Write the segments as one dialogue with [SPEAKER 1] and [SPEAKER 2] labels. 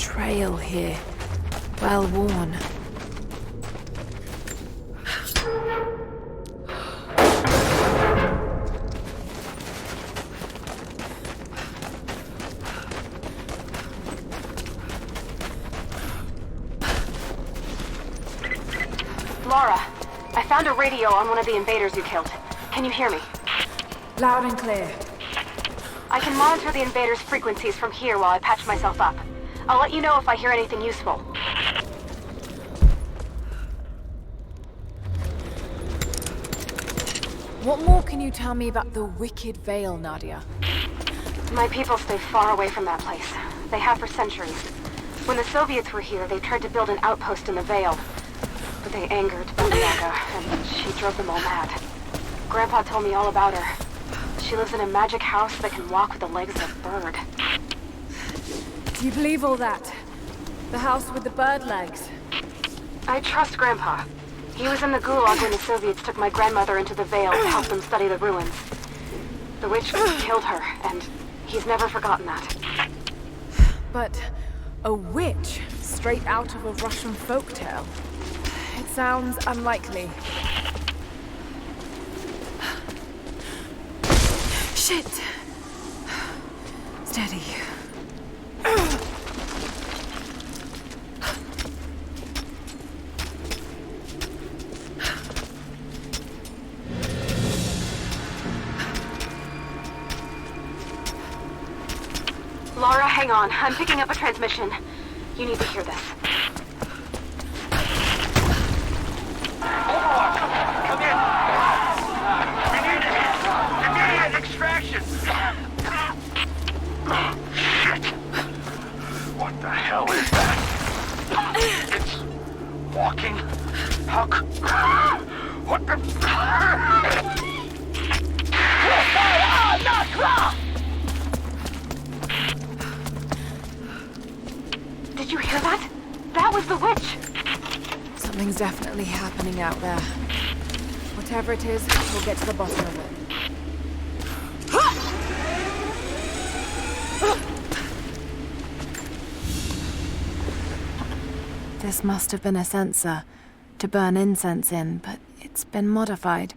[SPEAKER 1] trail here. Well worn.
[SPEAKER 2] Lara, I found a radio on one of the invaders you killed. Can you hear me?
[SPEAKER 1] Loud and clear.
[SPEAKER 2] I can monitor the invaders' frequencies from here while I patch myself up. I'll let you know if I hear anything useful.
[SPEAKER 1] What more can you tell me about the Wicked Veil, Nadia?
[SPEAKER 2] My people stay far away from that place. They have for centuries. When the Soviets were here, they tried to build an outpost in the Veil. But they angered Bundyaga, and she drove them all mad. Grandpa told me all about her. She lives in a magic house that can walk with the legs of a bird.
[SPEAKER 1] Do you believe all that? The house with the bird legs?
[SPEAKER 2] I trust Grandpa. He was in the Gulag when the Soviets took my grandmother into the Veil to help them study the ruins. The witch killed her, and he's never forgotten that.
[SPEAKER 1] But a witch straight out of a Russian folktale? It sounds unlikely. Shit! Steady.
[SPEAKER 2] Lara, hang on. I'm picking up a transmission. You need to hear this.
[SPEAKER 3] Overwatch! Come in! Immediate extraction! Shit! What the hell is that? It's walking? How what the... Lara Croft!
[SPEAKER 2] Did you hear that? That was the witch!
[SPEAKER 1] Something's definitely happening out there. Whatever it is, we'll get to the bottom of it. This must have been a sensor to burn incense in, but it's been modified.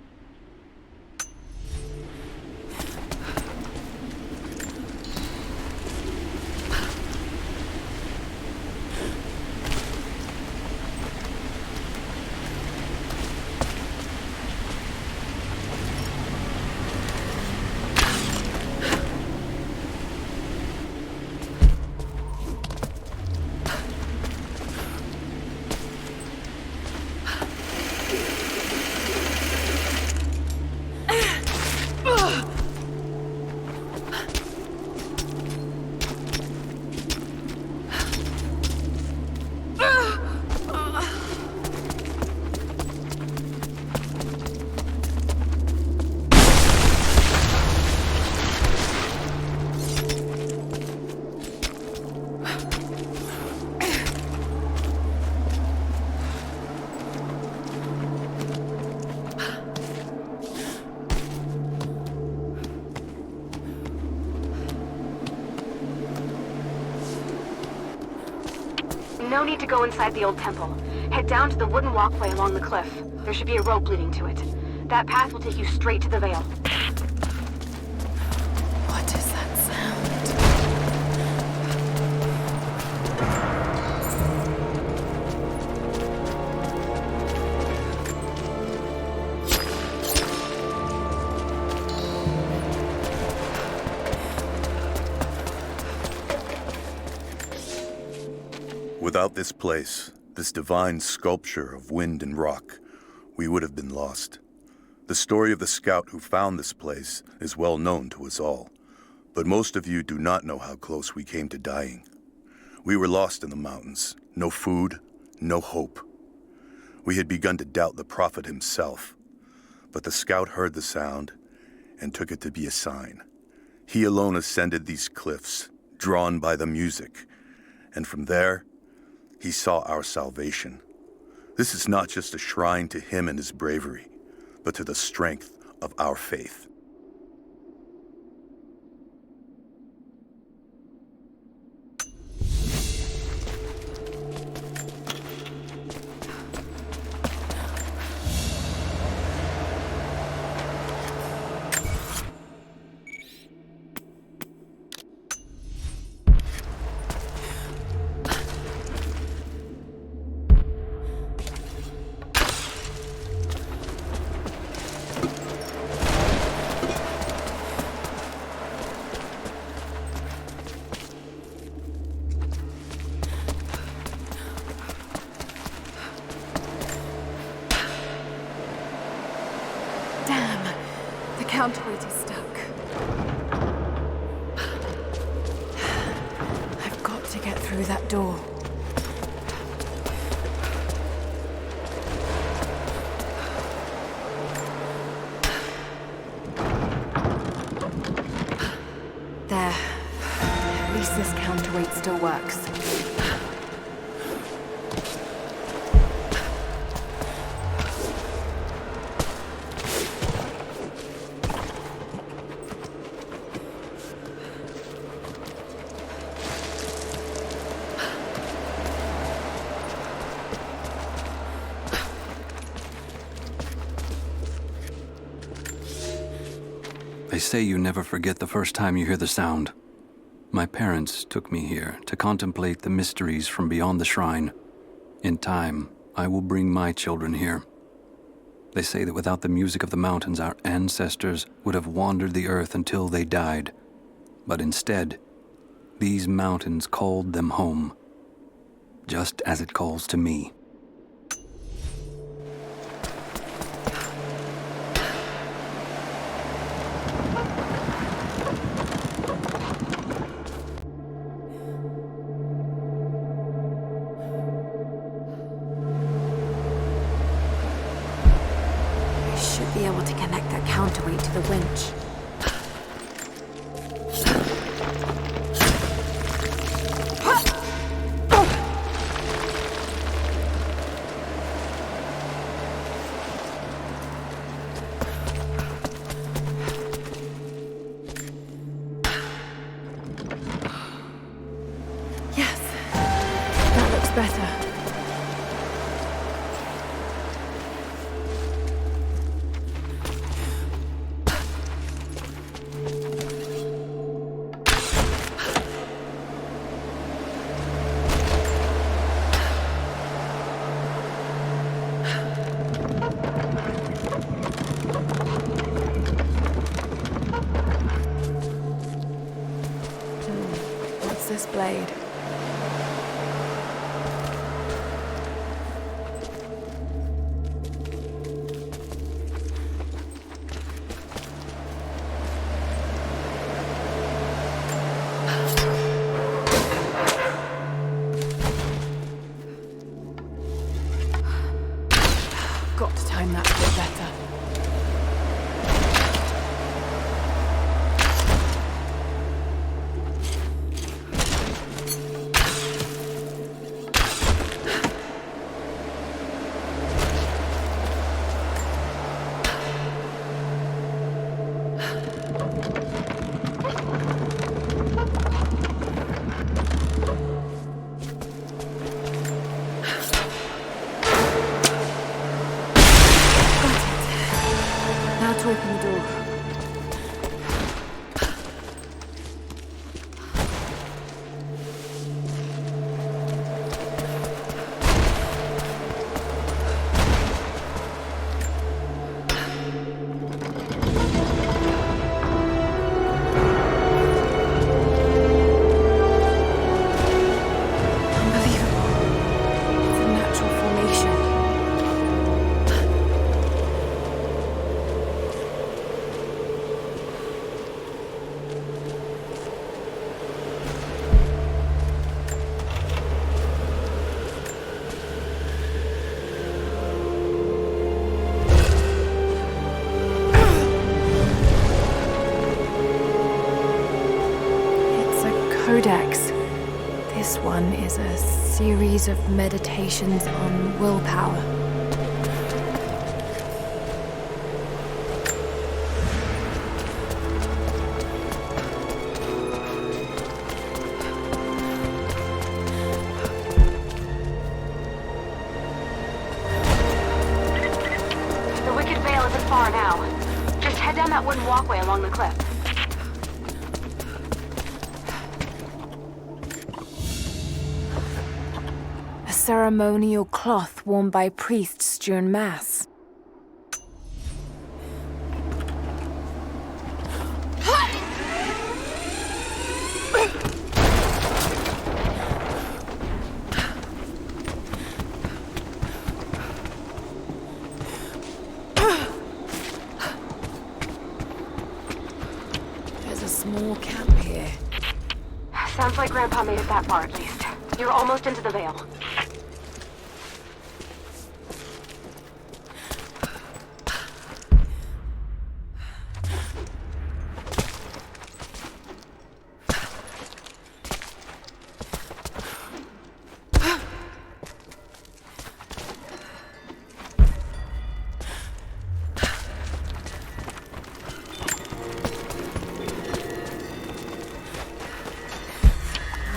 [SPEAKER 2] No need to go inside the old temple. Head down to the wooden walkway along the cliff. There should be a rope leading to it. That path will take you straight to the Veil.
[SPEAKER 1] What is that sound?
[SPEAKER 4] Without this place, this divine sculpture of wind and rock, we would have been lost. The story of the scout who found this place is well known to us all, but most of you do not know how close we came to dying. We were lost in the mountains, no food, no hope. We had begun to doubt the prophet himself, but the scout heard the sound and took it to be a sign. He alone ascended these cliffs, drawn by the music, and from there, he saw our salvation. This is not just a shrine to him and his bravery, but to the strength of our faith.
[SPEAKER 1] counterweight is stuck. I've got to get through that door. There. At least this counterweight still works.
[SPEAKER 5] They say you never forget the first time you hear the sound. My parents took me here to contemplate the mysteries from beyond the shrine. In time, I will bring my children here. They say that without the music of the mountains, our ancestors would have wandered the earth until they died. But instead, these mountains called them home, just as it calls to me.
[SPEAKER 1] Be able to connect that counterweight to the winch. Yes, that looks better. This blade. Got to time that a bit better. Open the door. Unbelievable. It's a natural formation. Codex. This one is a series of meditations on willpower.
[SPEAKER 2] The Wicked Veil isn't far now. Just head down that wooden walkway along the cliff.
[SPEAKER 1] Ceremonial cloth worn by priests during Mass. small camp here.
[SPEAKER 2] Sounds like Grandpa made it that far at least. You're almost into the Vale.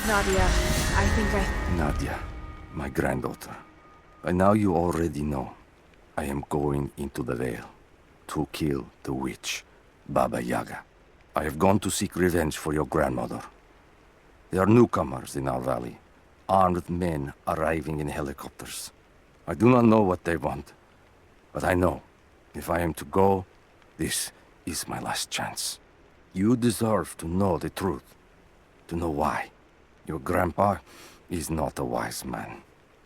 [SPEAKER 1] Nadia, I think
[SPEAKER 6] Nadia, my granddaughter. By now you already know. I am going into the Vale to kill the witch, Baba Yaga. I have gone to seek revenge for your grandmother. There are newcomers in our valley, armed men arriving in helicopters. I do not know what they want, but I know if I am to go, this is my last chance. You deserve to know the truth, to know why. Your grandpa is not a wise man.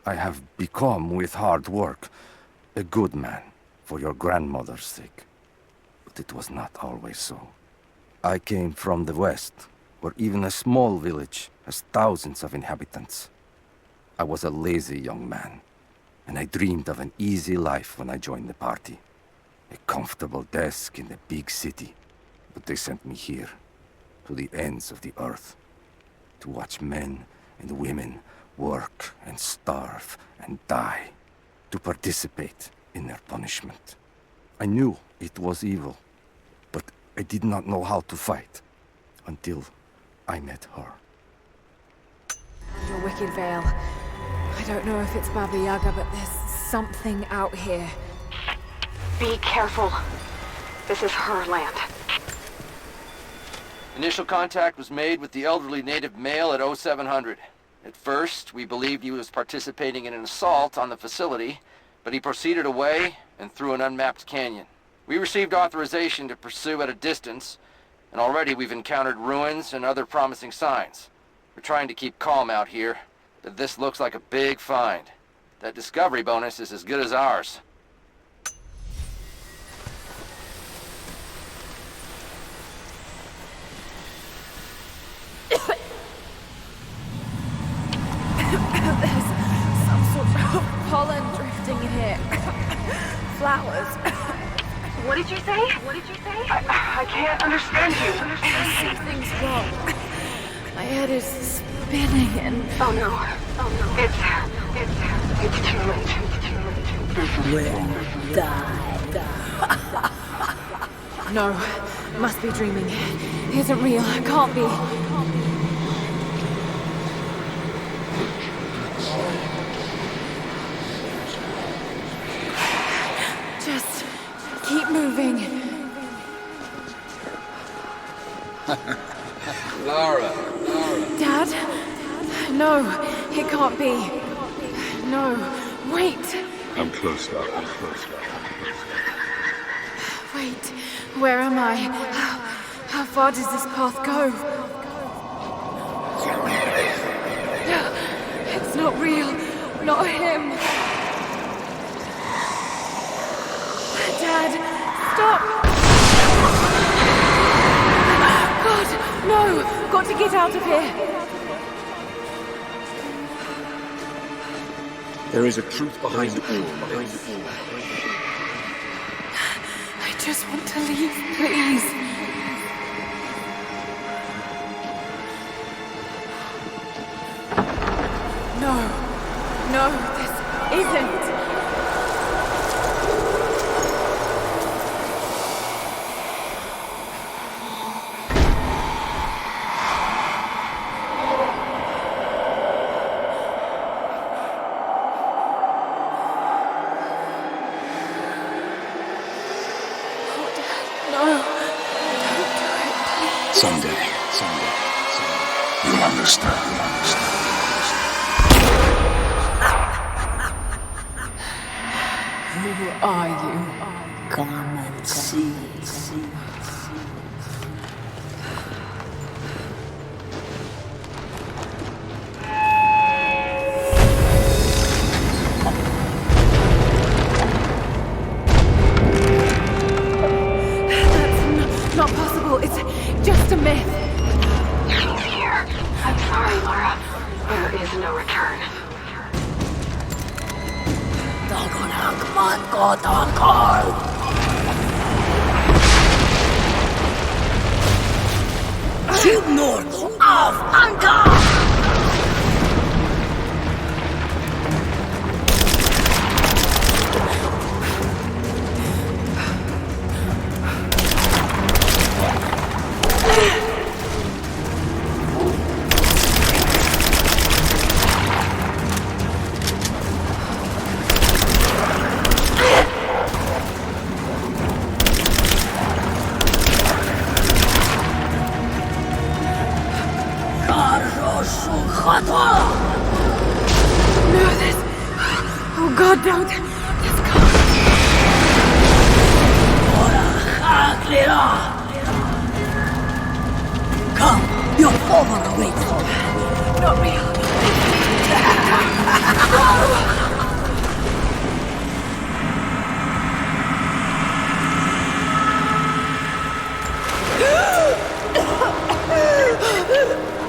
[SPEAKER 6] I have become, with hard work, a good man for your grandmother's sake. But it was not always so. I came from the west, where even a small village has thousands of inhabitants. I was a lazy young man, and I dreamed of an easy life when I joined the party. A comfortable desk in the big city. But they sent me here, to the ends of the earth, to watch men and women work and starve and die, to participate in their punishment. I knew it was evil, but I did not know how to fight until I met her.
[SPEAKER 1] your wicked Vale. I don't know if it's Baba Yaga, but there's something out here.
[SPEAKER 2] Be careful. This is her land.
[SPEAKER 7] Initial contact was made with the elderly native male at 0700. At first, we believed he was participating in an assault on the facility, but he proceeded away and through an unmapped canyon. We received authorization to pursue at a distance, and already we've encountered ruins and other promising signs. We're trying to keep calm out here, but this looks like a big find. That discovery bonus is as good as ours.
[SPEAKER 1] There's some sort of pollen drifting in here. Flowers.
[SPEAKER 2] What did you say? What did you say? I can't understand you.
[SPEAKER 1] Something's wrong. My head is spinning and...
[SPEAKER 2] Oh no. Oh no. It's too late. It's too late.
[SPEAKER 1] No, must be dreaming. It isn't real. It can't be. Just keep moving.
[SPEAKER 5] Lara.
[SPEAKER 1] Dad? No, it can't be. No, wait.
[SPEAKER 3] I'm close now.
[SPEAKER 1] Wait, where am I? How far does this path go? It's not real. Not him. Dad, stop! God, no! Got to get out of here!
[SPEAKER 3] There is a truth behind all.
[SPEAKER 1] I just want to leave, please. No, this isn't.
[SPEAKER 3] Someday. You'll understand.
[SPEAKER 1] Who are you?
[SPEAKER 8] Come and see.
[SPEAKER 1] That's not possible. It's just just a myth.
[SPEAKER 2] He's here. I'm sorry, Lara. There is no return.
[SPEAKER 1] No, this... Oh God, don't. Let's go.
[SPEAKER 8] Come, your father awaits.
[SPEAKER 1] Not real.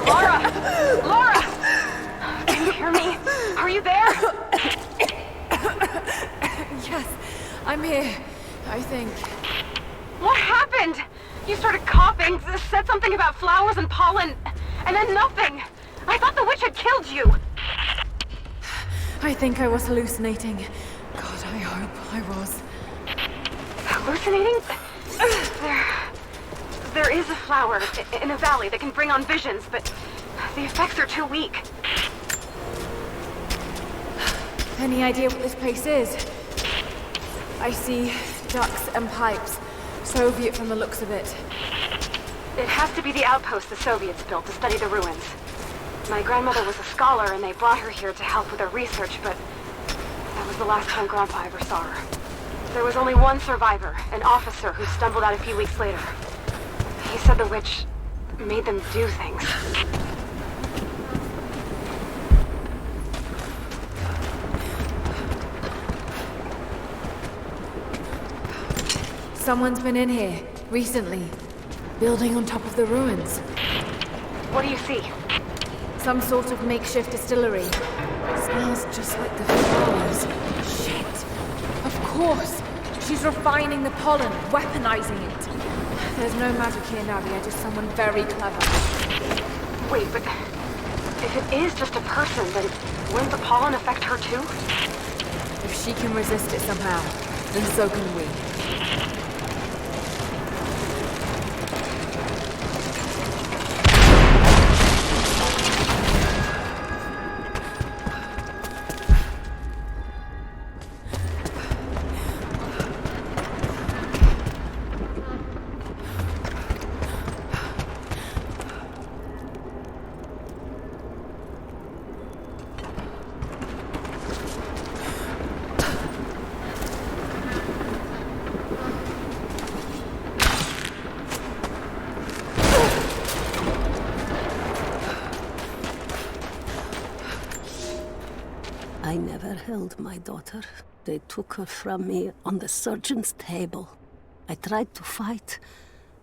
[SPEAKER 2] Lara! Lara! Can you hear me? Are you there?
[SPEAKER 1] Yes, I'm here. I think.
[SPEAKER 2] What happened? You started coughing, said something about flowers and pollen, and then nothing. I thought the witch had killed you.
[SPEAKER 1] I think I was hallucinating. God, I hope I was.
[SPEAKER 2] Hallucinating? There is a flower in a valley that can bring on visions, but the effects are too weak.
[SPEAKER 1] Any idea what this place is? I see ducks and pipes. Soviet from the looks of it.
[SPEAKER 2] It has to be the outpost the Soviets built to study the ruins. My grandmother was a scholar and they brought her here to help with her research, but that was the last time Grandpa ever saw her. There was only one survivor, an officer who stumbled out a few weeks later. He said the witch made them do things.
[SPEAKER 1] Someone's been in here, recently. Building on top of the ruins.
[SPEAKER 2] What do you see?
[SPEAKER 1] Some sort of makeshift distillery. Smells just like the flowers. Shit. Of course. She's refining the pollen, weaponizing it. There's no magic here, Nadia, just someone very clever.
[SPEAKER 2] Wait, but if it is just a person, then wouldn't the pollen affect her too?
[SPEAKER 1] If she can resist it somehow, then so can we.
[SPEAKER 8] I never held my daughter. They took her from me on the surgeon's table. I tried to fight,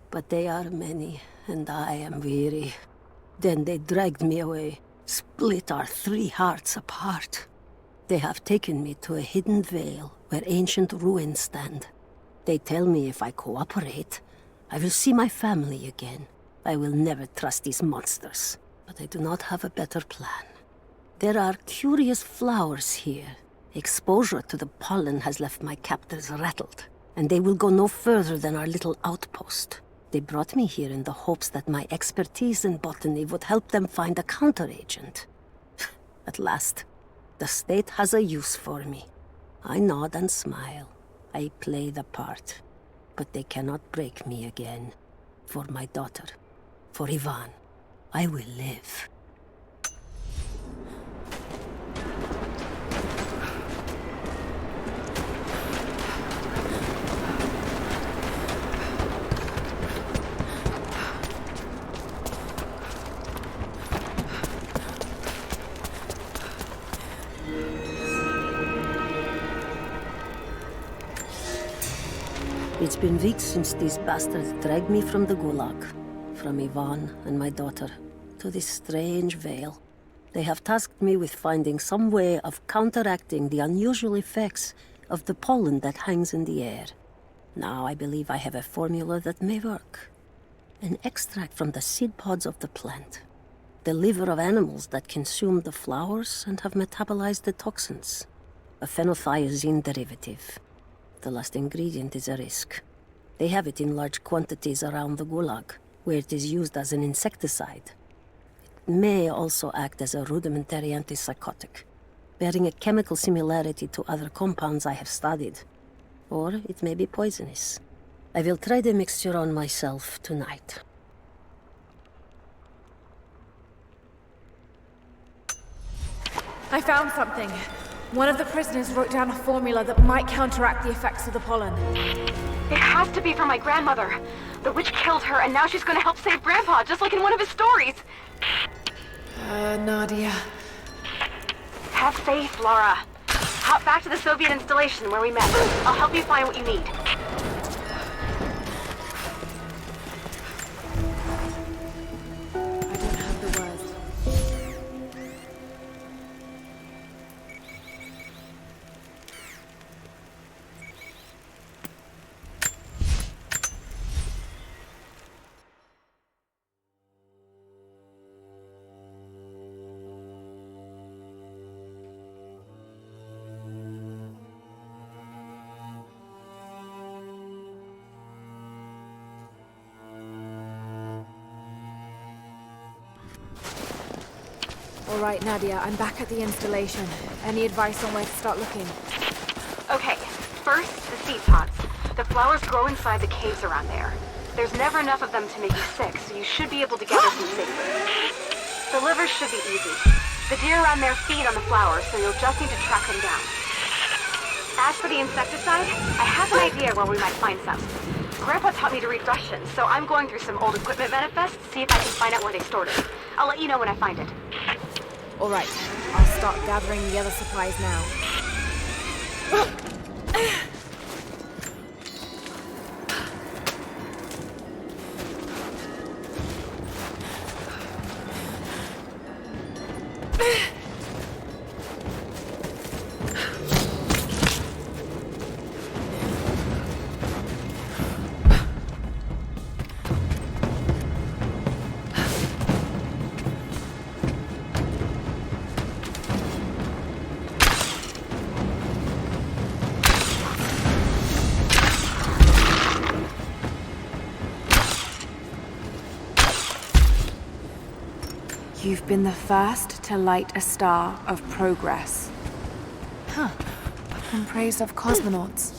[SPEAKER 8] but they are many, and I am weary. Then they dragged me away, split our 3 hearts apart. They have taken me to a hidden vale where ancient ruins stand. They tell me if I cooperate, I will see my family again. I will never trust these monsters, but I do not have a better plan. There are curious flowers here. Exposure to the pollen has left my captors rattled, and they will go no further than our little outpost. They brought me here in the hopes that my expertise in botany would help them find a counteragent. At last, the state has a use for me. I nod and smile. I play the part. But they cannot break me again. For my daughter, for Ivan, I will live. It's been weeks since these bastards dragged me from the gulag. from Yvonne and my daughter to this strange veil. They have tasked me with finding some way of counteracting the unusual effects of the pollen that hangs in the air. Now I believe I have a formula that may work. An extract from the seed pods of the plant. The liver of animals that consumed the flowers and have metabolized the toxins. A phenothiazine derivative. The last ingredient is a risk. They have it in large quantities around the Gulag, where it is used as an insecticide. It may also act as a rudimentary antipsychotic, bearing a chemical similarity to other compounds I have studied. Or it may be poisonous. I will try the mixture on myself tonight.
[SPEAKER 1] I found something. One of the prisoners wrote down a formula that might counteract the effects of the pollen.
[SPEAKER 2] It has to be for my grandmother. The witch killed her, and now she's gonna help save Grandpa, just like in one of his stories.
[SPEAKER 1] Nadia.
[SPEAKER 2] Have faith, Lara. Hop back to the Soviet installation where we met. I'll help you find what you need.
[SPEAKER 1] I don't have the words. All right, Nadia, I'm back at the installation. Any advice on where to start looking?
[SPEAKER 2] Okay, first, the seed pods. The flowers grow inside the caves around there. There's never enough of them to make you sick, so you should be able to gather some safely. The livers should be easy. The deer around there feed on the flowers, so you'll just need to track them down. As for the insecticide, I have an idea where we might find some. Grandpa taught me to read Russian, so I'm going through some old equipment manifests to see if I can find out where they stored it. I'll let you know when I find it.
[SPEAKER 1] All right, I'll start gathering the other supplies now. You've been the first to light a star of progress. Huh. In praise of cosmonauts.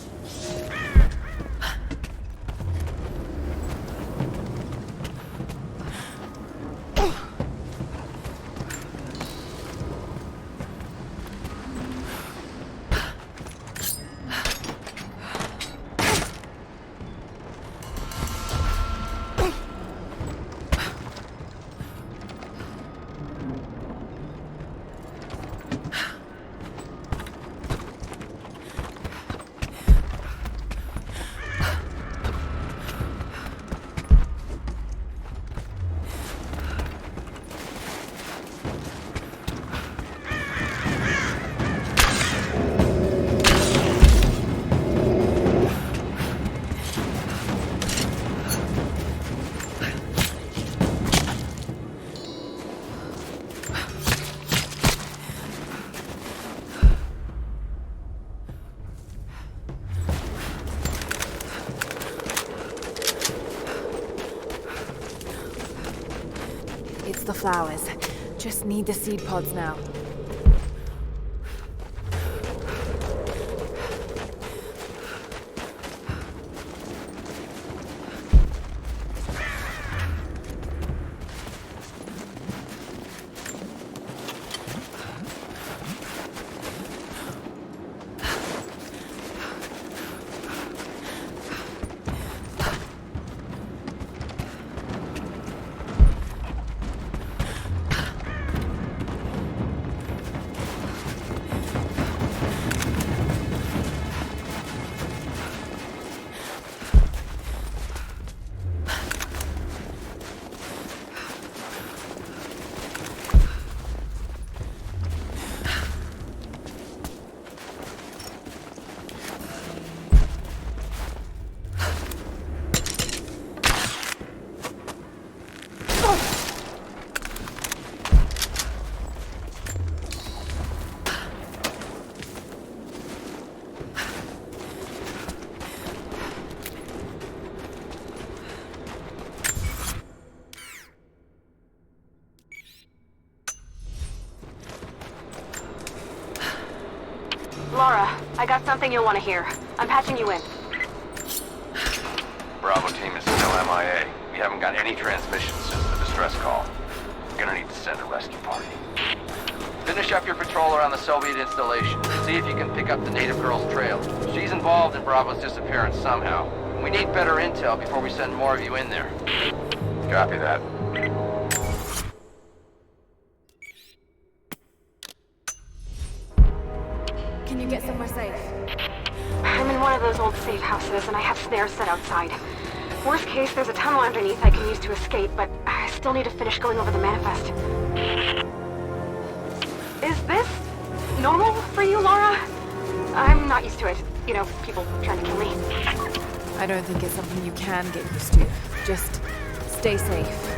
[SPEAKER 1] It's the flowers. Just need the seed pods now.
[SPEAKER 2] Lara, I got something you'll want to hear. I'm patching you in.
[SPEAKER 7] Bravo team is still MIA. We haven't got any transmissions since the distress call. We're gonna need to send a rescue party. Finish up your patrol around the Soviet installation. See if you can pick up the native girl's trail. She's involved in Bravo's disappearance somehow. We need better intel before we send more of you in there. Copy that.
[SPEAKER 1] Can you get somewhere safe?
[SPEAKER 2] I'm in one of those old safe houses, and I have snares set outside. Worst case, there's a tunnel underneath I can use to escape, but I still need to finish going over the manifest. Is this normal for you, Lara? I'm not used to it. You know, people trying to kill me.
[SPEAKER 1] I don't think it's something you can get used to. Just stay safe.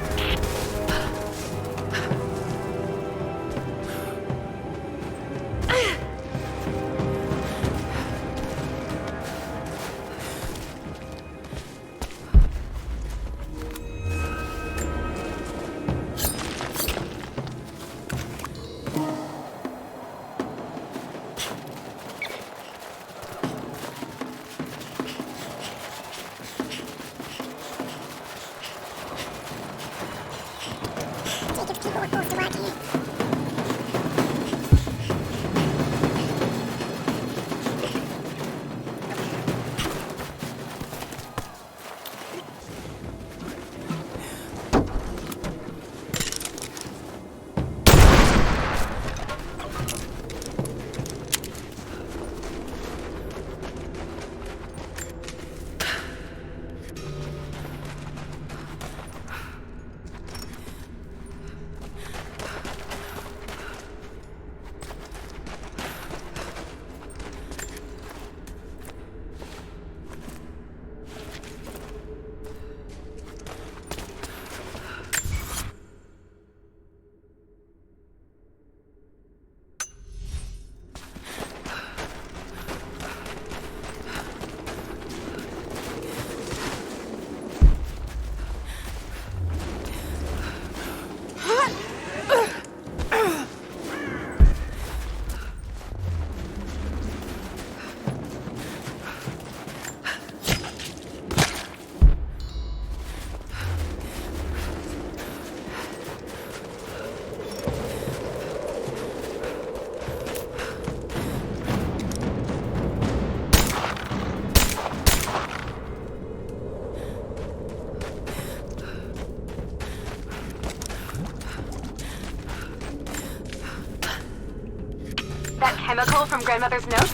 [SPEAKER 2] That chemical from Grandmother's notes?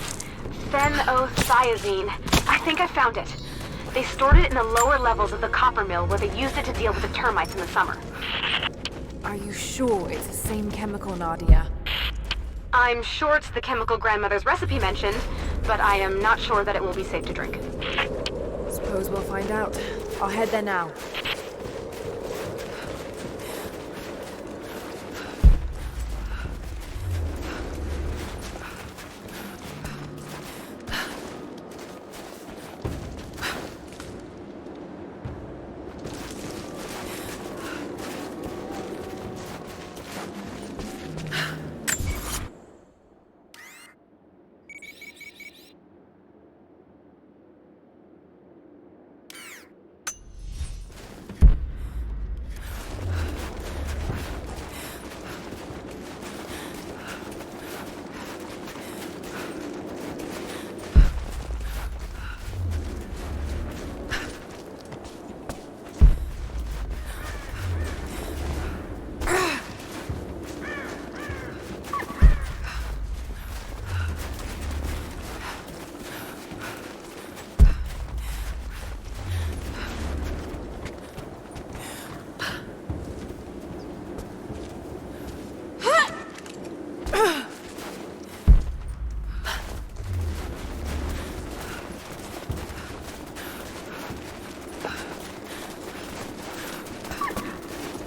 [SPEAKER 2] Phenothiazine. I think I found it. They stored it in the lower levels of the copper mill where they used it to deal with the termites in the summer.
[SPEAKER 1] Are you sure it's the same chemical, Nadia?
[SPEAKER 2] I'm sure it's the chemical Grandmother's recipe mentioned, but I am not sure that it will be safe to drink.
[SPEAKER 1] Suppose we'll find out. I'll head there now.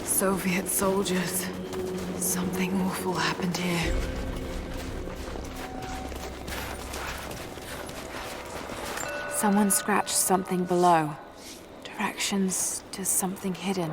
[SPEAKER 1] Soviet soldiers. Something awful happened here. Someone scratched something below. Directions to something hidden.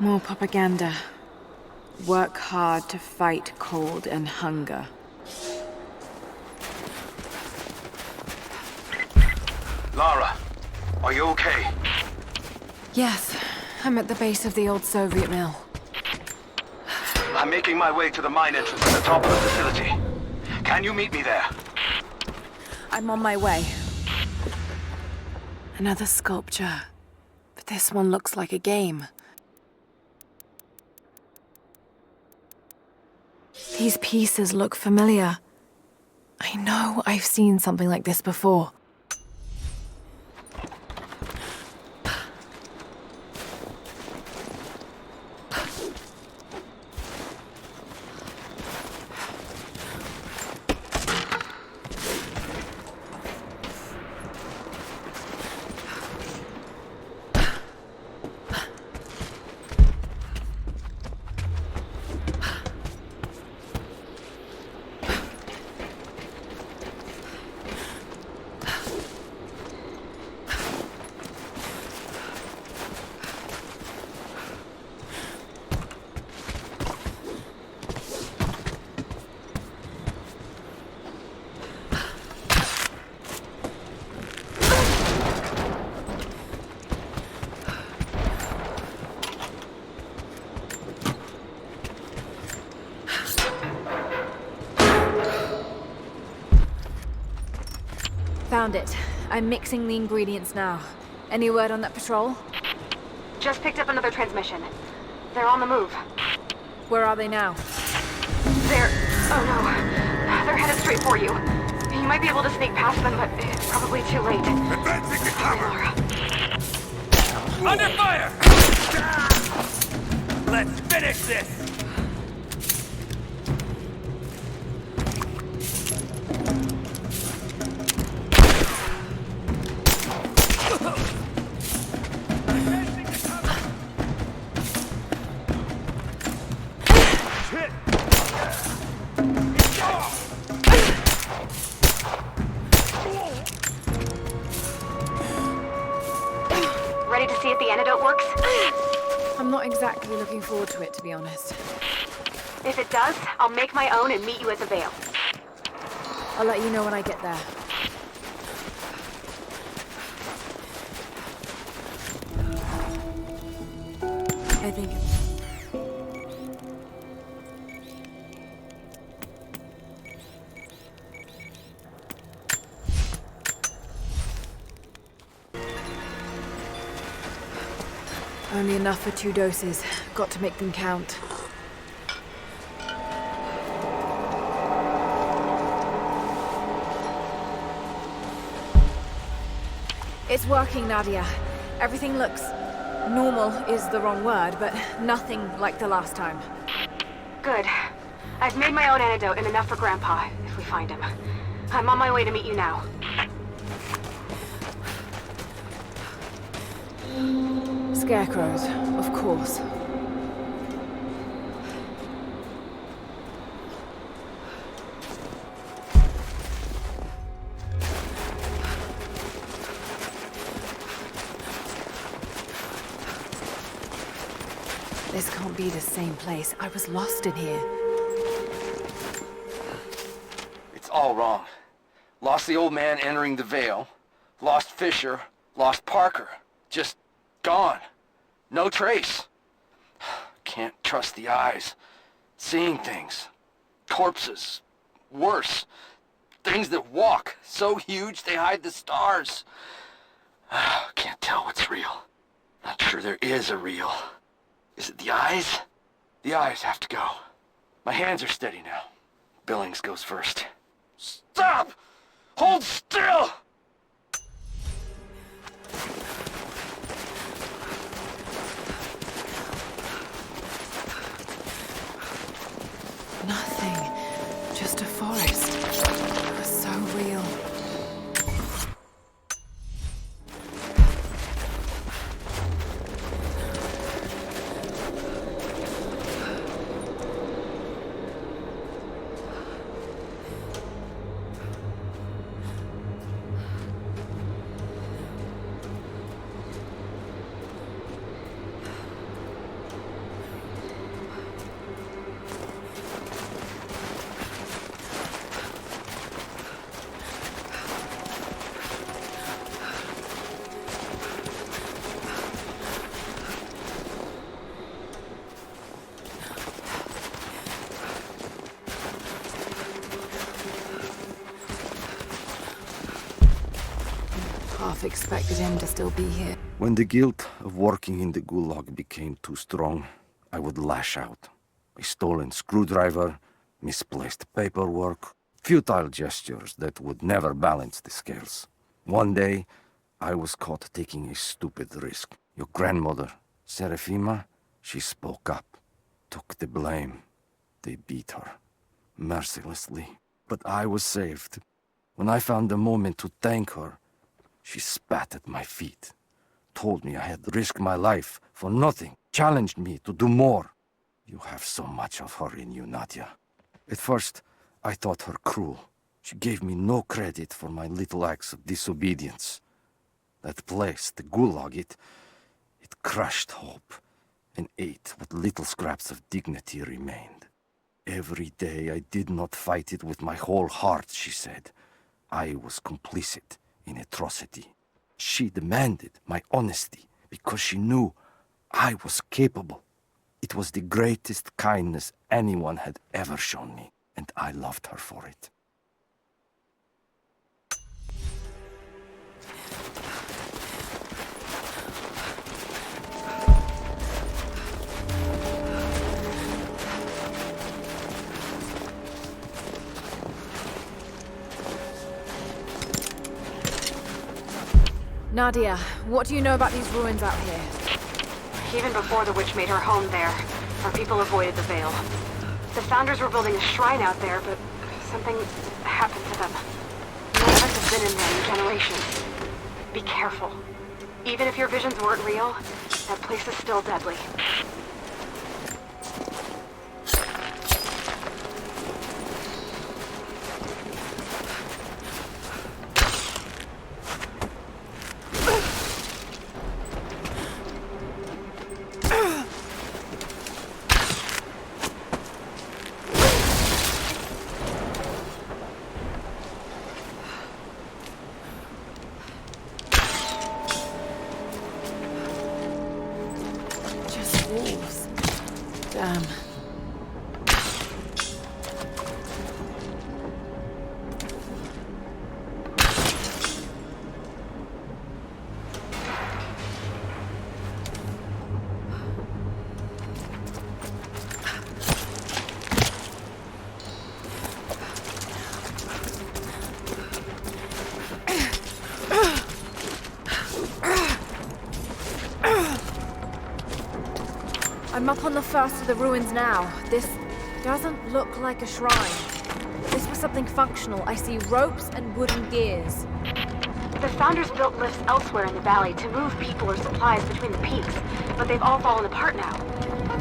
[SPEAKER 1] More propaganda. Work hard to fight cold and hunger.
[SPEAKER 9] Lara, are you okay?
[SPEAKER 1] Yes, I'm at the base of the old Soviet mill.
[SPEAKER 9] I'm making my way to the mine entrance at the top of the facility. Can you meet me there?
[SPEAKER 1] I'm on my way. Another sculpture. But this one looks like a game. These pieces look familiar. I know I've seen something like this before. Found it. I'm mixing the ingredients now. Any word on that patrol?
[SPEAKER 2] Just picked up another transmission. They're on the move.
[SPEAKER 1] Where are they now?
[SPEAKER 2] Oh no. They're headed straight for you. You might be able to sneak past them, but it's probably too late.
[SPEAKER 3] Advancing to cover!
[SPEAKER 2] Lara.
[SPEAKER 9] Under fire! Let's finish this!
[SPEAKER 2] Ready to see if the antidote works?
[SPEAKER 1] I'm not exactly looking forward to it, to be honest.
[SPEAKER 2] If it does, I'll make my own and meet you at the Vale.
[SPEAKER 1] I'll let you know when I get there. I think... Only enough for 2 doses. Got to make them count. It's working, Nadia. Everything looks... normal is the wrong word, but nothing like the last time.
[SPEAKER 2] Good. I've made my own antidote and enough for Grandpa, if we find him. I'm on my way to meet you now.
[SPEAKER 1] Scarecrows, of course. This can't be the same place. I was lost in here.
[SPEAKER 7] It's all wrong. Lost the old man entering the Vale. Lost Fisher. Lost Parker. Just gone. No trace. Can't trust the eyes. Seeing things. Corpses. Worse. Things that walk. So huge they hide the stars. Can't tell what's real. Not sure there is a real. Is it the eyes? The eyes have to go. My hands are steady now. Billings goes first. Stop! Hold still!
[SPEAKER 1] Nothing. Just a forest. It was so real. half expected him to still be here.
[SPEAKER 6] When the guilt of working in the gulag became too strong, I would lash out. A stolen screwdriver, misplaced paperwork, futile gestures that would never balance the scales. One day, I was caught taking a stupid risk. Your grandmother, Serafima, she spoke up, took the blame. They beat her, mercilessly. But I was saved. When I found a moment to thank her, she spat at my feet, told me I had risked my life for nothing, challenged me to do more. You have so much of her in you, Nadia. At first, I thought her cruel. She gave me no credit for my little acts of disobedience. That place, the gulag, it crushed hope and ate what little scraps of dignity remained. Every day I did not fight it with my whole heart, she said. I was complicit in atrocity. She demanded my honesty because she knew I was capable. It was the greatest kindness anyone had ever shown me, and I loved her for it.
[SPEAKER 1] Nadia, what do you know about these ruins out here?
[SPEAKER 2] Even before the witch made her home there, our people avoided the Vale. The Founders were building a shrine out there, but something happened to them. None of us have been in there in generations. Be careful. Even if your visions weren't real, that place is still deadly.
[SPEAKER 1] Wolves. Damn. I'm up on the first of the ruins now. This doesn't look like a shrine. This was something functional. I see ropes and wooden gears.
[SPEAKER 2] The Founders built lifts elsewhere in the valley to move people or supplies between the peaks, but they've all fallen apart now.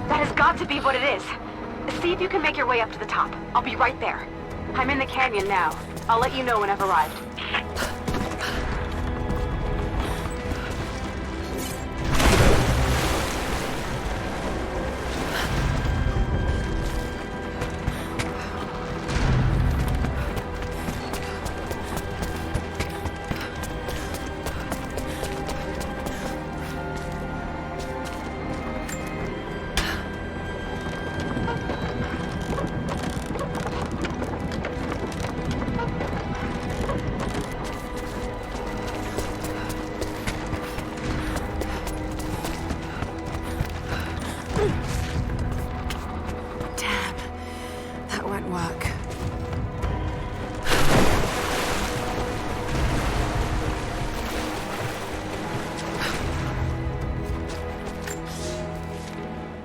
[SPEAKER 2] That has got to be what it is. See if you can make your way up to the top. I'll be right there. I'm in the canyon now. I'll let you know when I've arrived.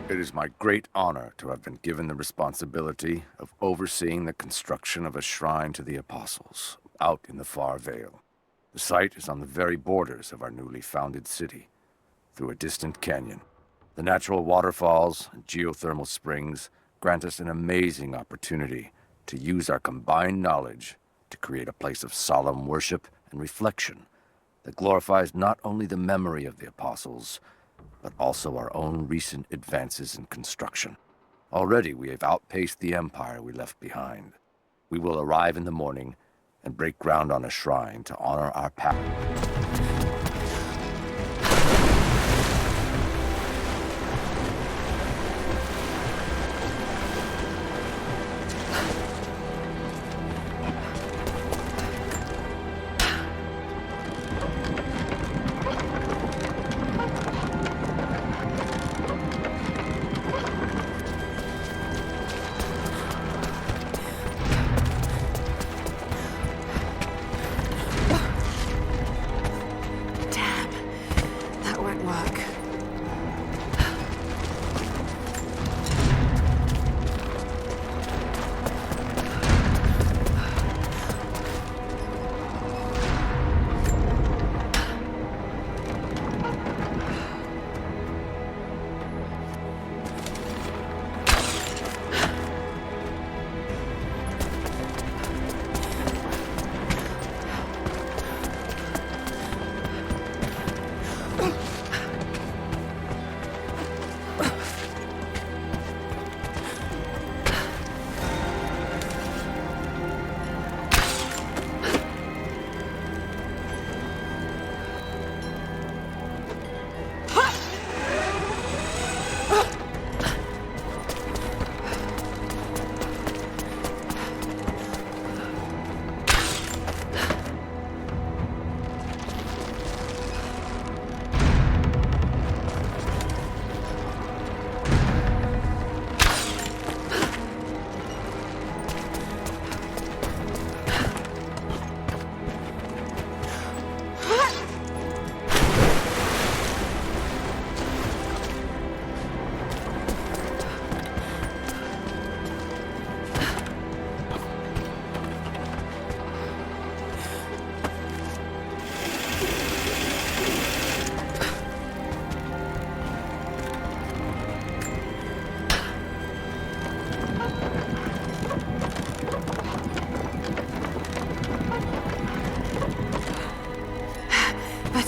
[SPEAKER 6] It is my great honor to have been given the responsibility of overseeing the construction of a shrine to the Apostles out in the far Vale. The site is on the very borders of our newly founded city, through a distant canyon. The natural waterfalls and geothermal springs grant us an amazing opportunity to use our combined knowledge to create a place of solemn worship and reflection that glorifies not only the memory of the Apostles, but also our own recent advances in construction. Already we have outpaced the empire we left behind. We will arrive in the morning and break ground on a shrine to honor our past.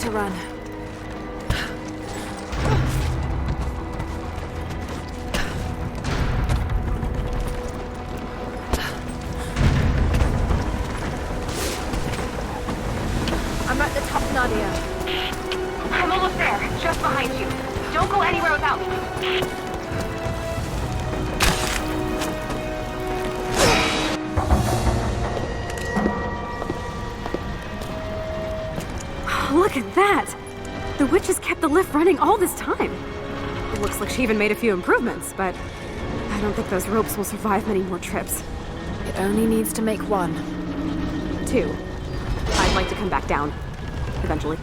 [SPEAKER 1] to run. I'm at the top, Nadia.
[SPEAKER 2] I'm almost there, just behind you. Don't go anywhere without me.
[SPEAKER 10] Look at that! The witch has kept the lift running all this time. It looks like she even made a few improvements, but I don't think those ropes will survive many more trips.
[SPEAKER 1] It only needs to make one.
[SPEAKER 10] 2. I'd like to come back down. Eventually.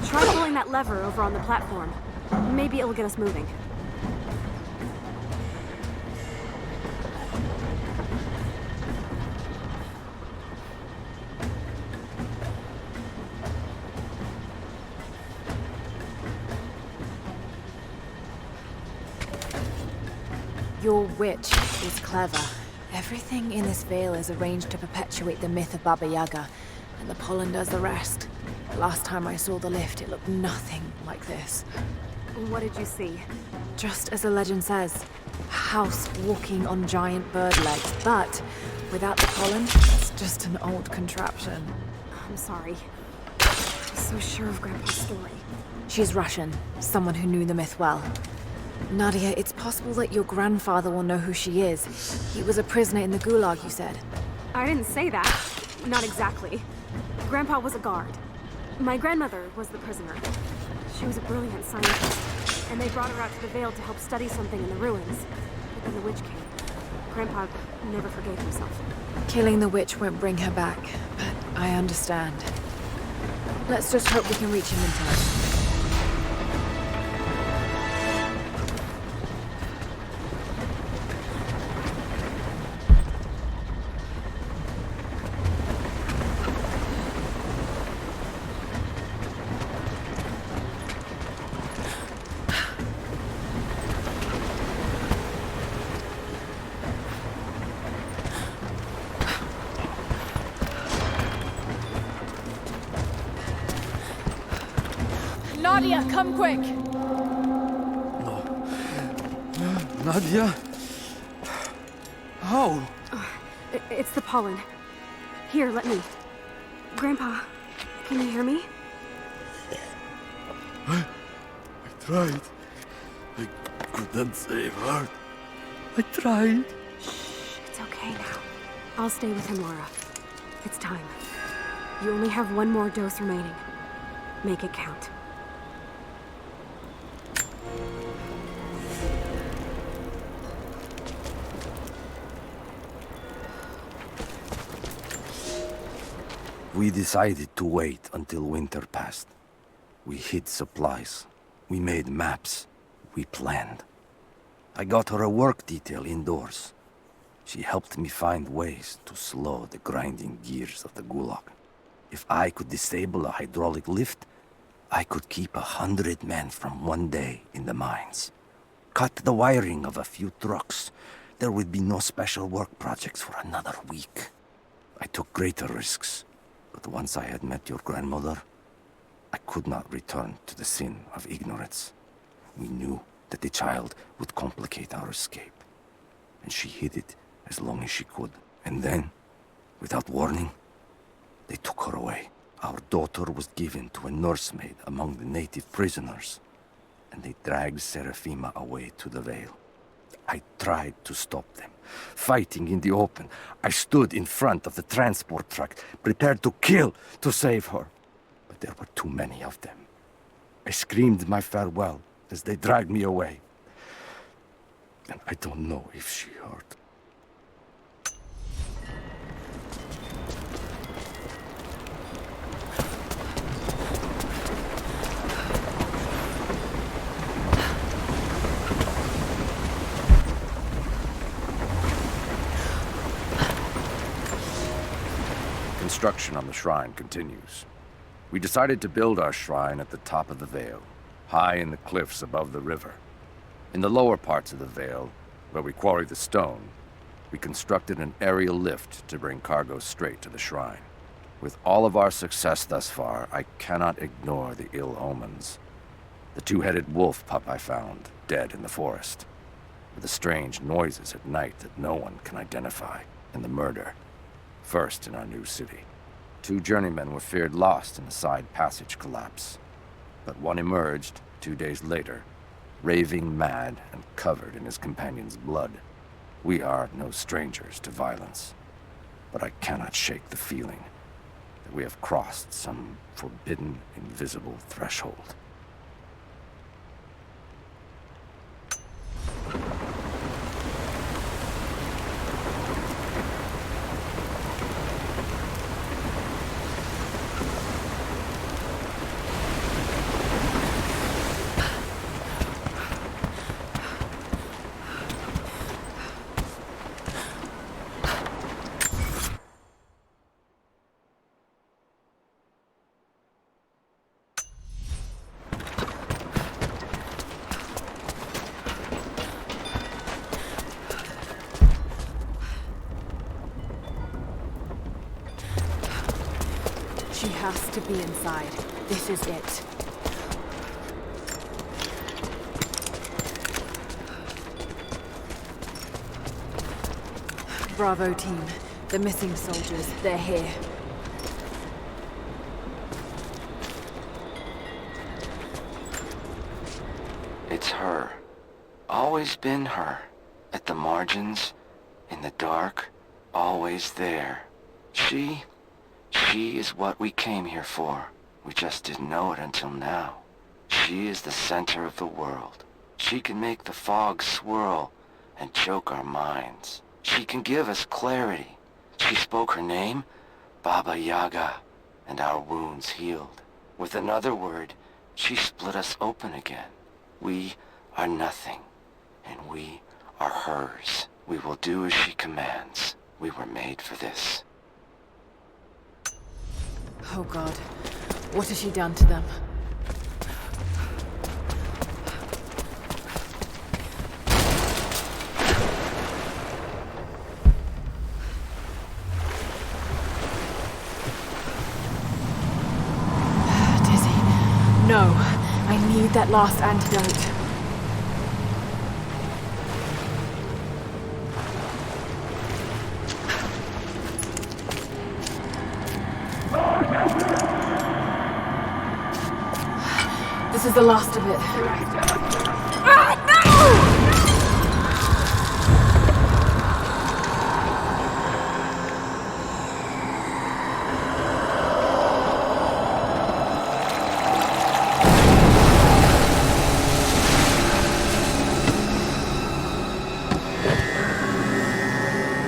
[SPEAKER 10] Try pulling that lever over on the platform. Maybe it'll get us moving.
[SPEAKER 1] Your witch is clever. Everything in this veil is arranged to perpetuate the myth of Baba Yaga, and the pollen does the rest. Last time I saw the lift, it looked nothing like this.
[SPEAKER 10] What did you see?
[SPEAKER 1] Just as the legend says, a house walking on giant bird legs, but without the pollen, it's just an old contraption.
[SPEAKER 10] I'm sorry. I was so sure of Grandpa's story.
[SPEAKER 1] She's Russian, someone who knew the myth well. Nadia, it's possible that your grandfather will know who she is. He was a prisoner in the Gulag, you said.
[SPEAKER 10] I didn't say that. Not exactly. Grandpa was a guard. My grandmother was the prisoner. She was a brilliant scientist, and they brought her out to the Vale to help study something in the ruins. But then the witch came. Grandpa never forgave himself.
[SPEAKER 1] Killing the witch won't bring her back, but I understand. Let's just hope we can reach him in time. Nadia, come quick!
[SPEAKER 6] Nadia? How?
[SPEAKER 10] It's the pollen. Here, let me. Grandpa, can you hear me?
[SPEAKER 6] I tried. I couldn't save her. I tried.
[SPEAKER 10] Shh, it's okay now. I'll stay with him, Lara. It's time. You only have one more dose remaining. Make it count.
[SPEAKER 6] We decided to wait until winter passed. We hid supplies. We made maps. We planned. I got her a work detail indoors. She helped me find ways to slow the grinding gears of the Gulag. If I could disable a hydraulic lift, I could keep 100 men from one day in the mines. Cut the wiring of a few trucks. There would be no special work projects for another week. I took greater risks. But once I had met your grandmother, I could not return to the sin of ignorance. We knew that the child would complicate our escape, and she hid it as long as she could. And then, without warning, they took her away. Our daughter was given to a nursemaid among the native prisoners, and they dragged Serafima away to the Vale. I tried to stop them, fighting in the open. I stood in front of the transport truck, prepared to kill to save her. But there were too many of them. I screamed my farewell as they dragged me away. And I don't know if she heard. construction on the shrine continues. We decided to build our shrine at the top of the Vale, high in the cliffs above the river. In the lower parts of the Vale, where we quarry the stone, we constructed an aerial lift to bring cargo straight to the shrine. With all of our success thus far, I cannot ignore the ill omens. The two-headed wolf pup I found, dead in the forest, with the strange noises at night that no one can identify, and the murder, first in our new city. 2 journeymen were feared lost in a side passage collapse, but one emerged 2 days later, raving mad and covered in his companion's blood. We are no strangers to violence, but I cannot shake the feeling that we have crossed some forbidden, invisible threshold.
[SPEAKER 1] She has to be inside. This is it. Bravo team. The missing soldiers, they're here.
[SPEAKER 7] It's her. Always been her. At the margins, in the dark, always there. She is what we came here for. We just didn't know it until now. She is the center of the world. She can make the fog swirl and choke our minds. She can give us clarity. She spoke her name, Baba Yaga, and our wounds healed. With another word, she split us open again. We are nothing, and we are hers. We will do as she commands. We were made for this.
[SPEAKER 1] Oh God, what has she done to them? Dizzy. No, I need that last antidote. This is the last of it. Ah, no!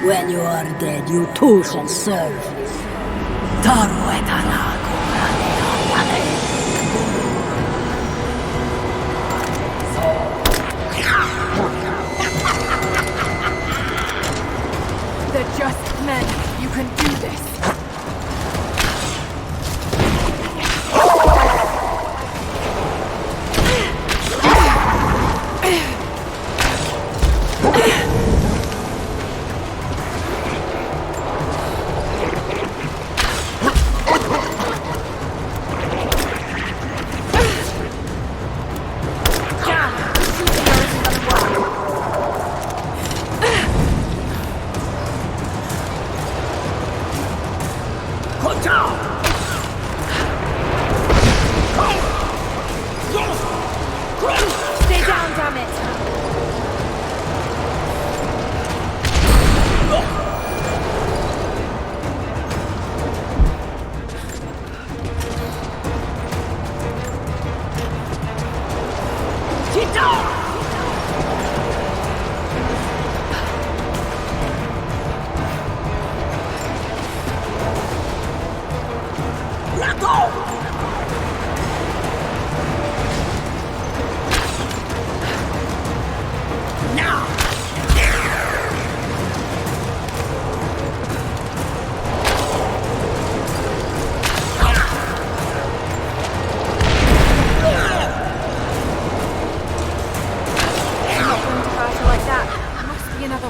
[SPEAKER 8] When you are dead, you too shall serve.
[SPEAKER 1] They're just men. You can do this.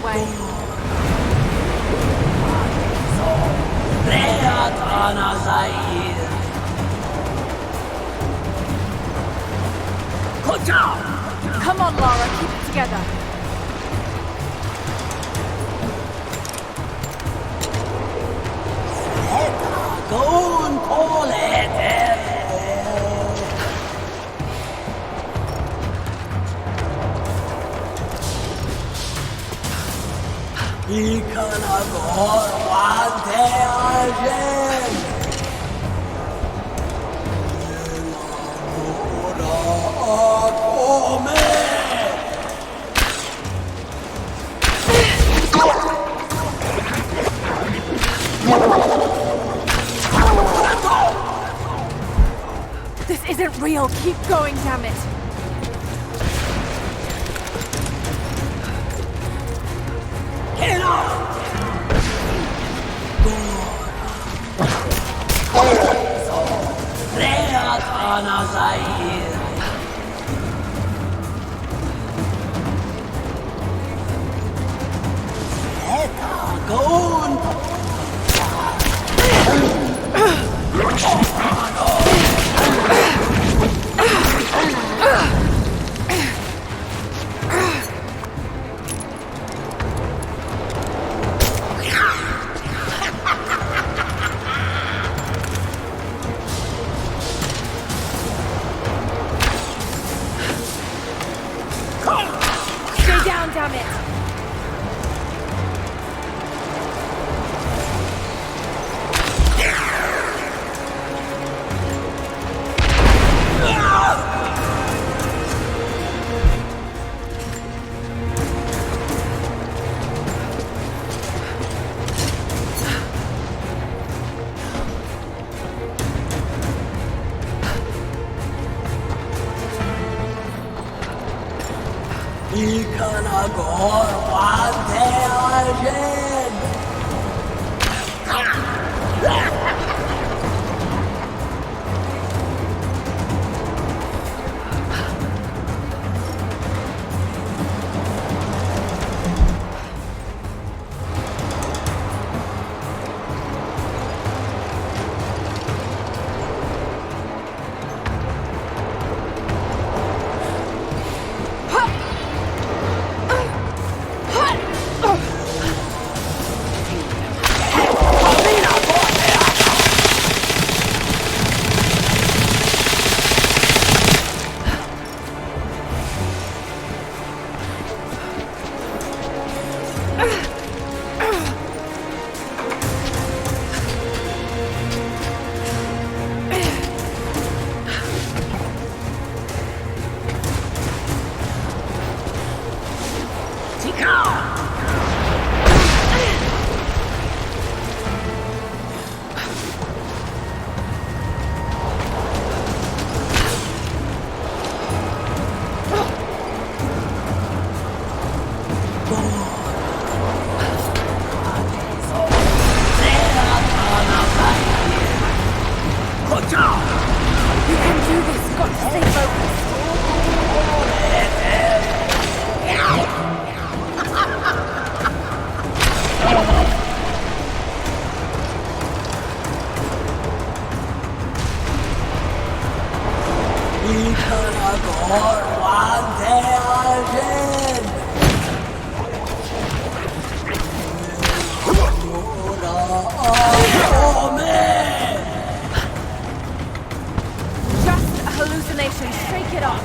[SPEAKER 1] away. Come on, Lara, keep it together. This isn't real. Keep going, damn it. Stay down, damn it. You can do this. Got to stay focused. Just a hallucination. Shake it off.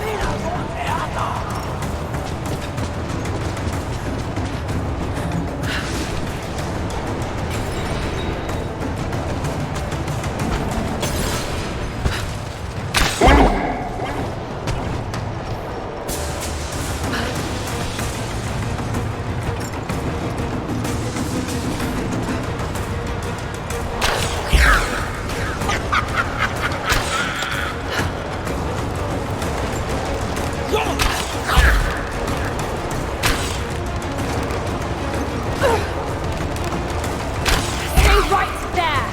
[SPEAKER 1] Stay right there.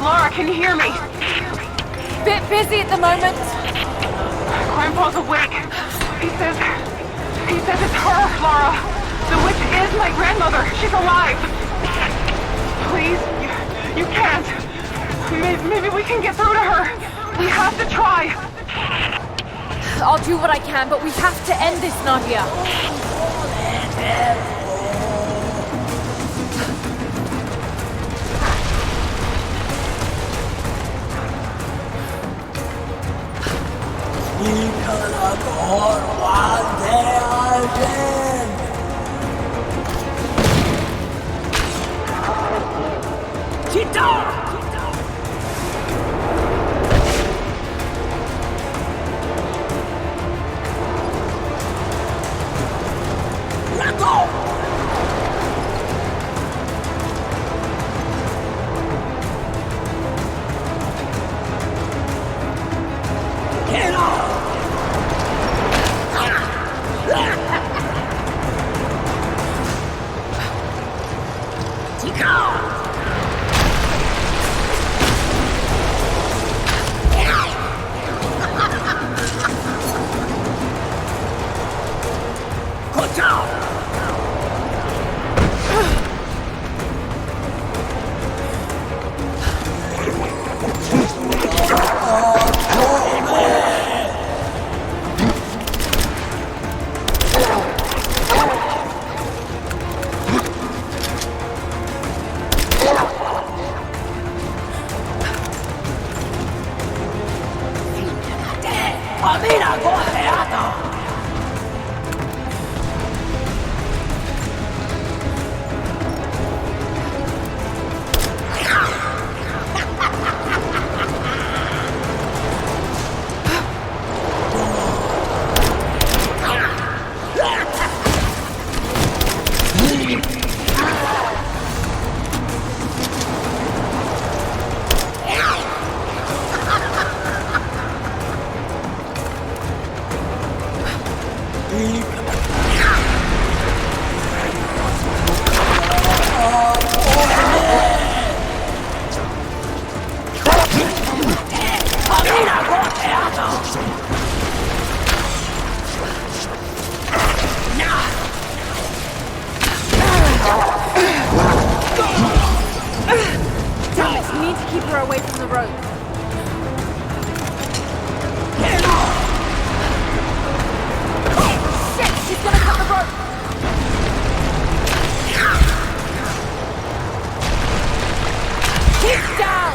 [SPEAKER 2] Lara, can you hear me?
[SPEAKER 1] Bit busy at the moment.
[SPEAKER 2] Grandpa's awake. He says it's her, Lara. The witch is my grandmother. She's alive. Please, you can't. Maybe we can get through to her. We have to try.
[SPEAKER 1] I'll do what I can, but we have to end this, Nadia. Need to keep her away from the rope. Shit, she's gonna cut the rope. Keep down.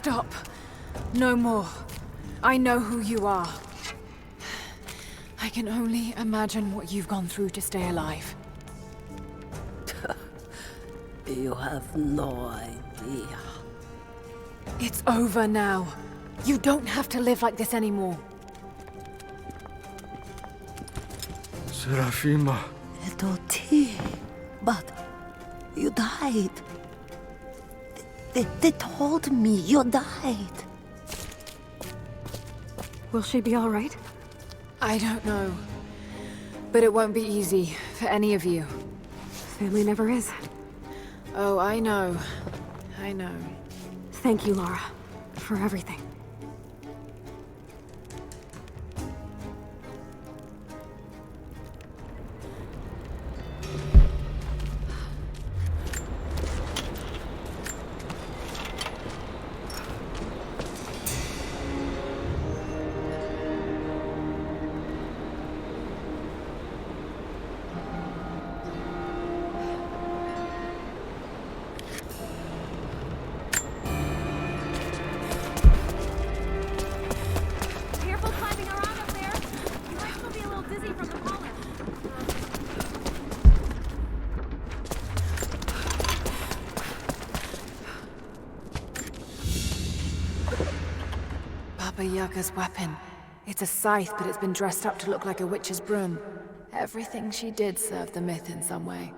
[SPEAKER 1] Stop. No more. I know who you are. I can only imagine what you've gone through to stay alive.
[SPEAKER 8] You have no idea.
[SPEAKER 1] It's over now. You don't have to live like this anymore.
[SPEAKER 6] Serafima.
[SPEAKER 8] Doti, but you died. They told me you died.
[SPEAKER 10] Will she be all right?
[SPEAKER 1] I don't know. But it won't be easy for any of you.
[SPEAKER 10] Family never is.
[SPEAKER 1] Oh, I know. I know.
[SPEAKER 10] Thank you, Lara, for everything.
[SPEAKER 1] Baba Yaga's weapon. It's a scythe, but it's been dressed up to look like a witch's broom. Everything she did served the myth in some way.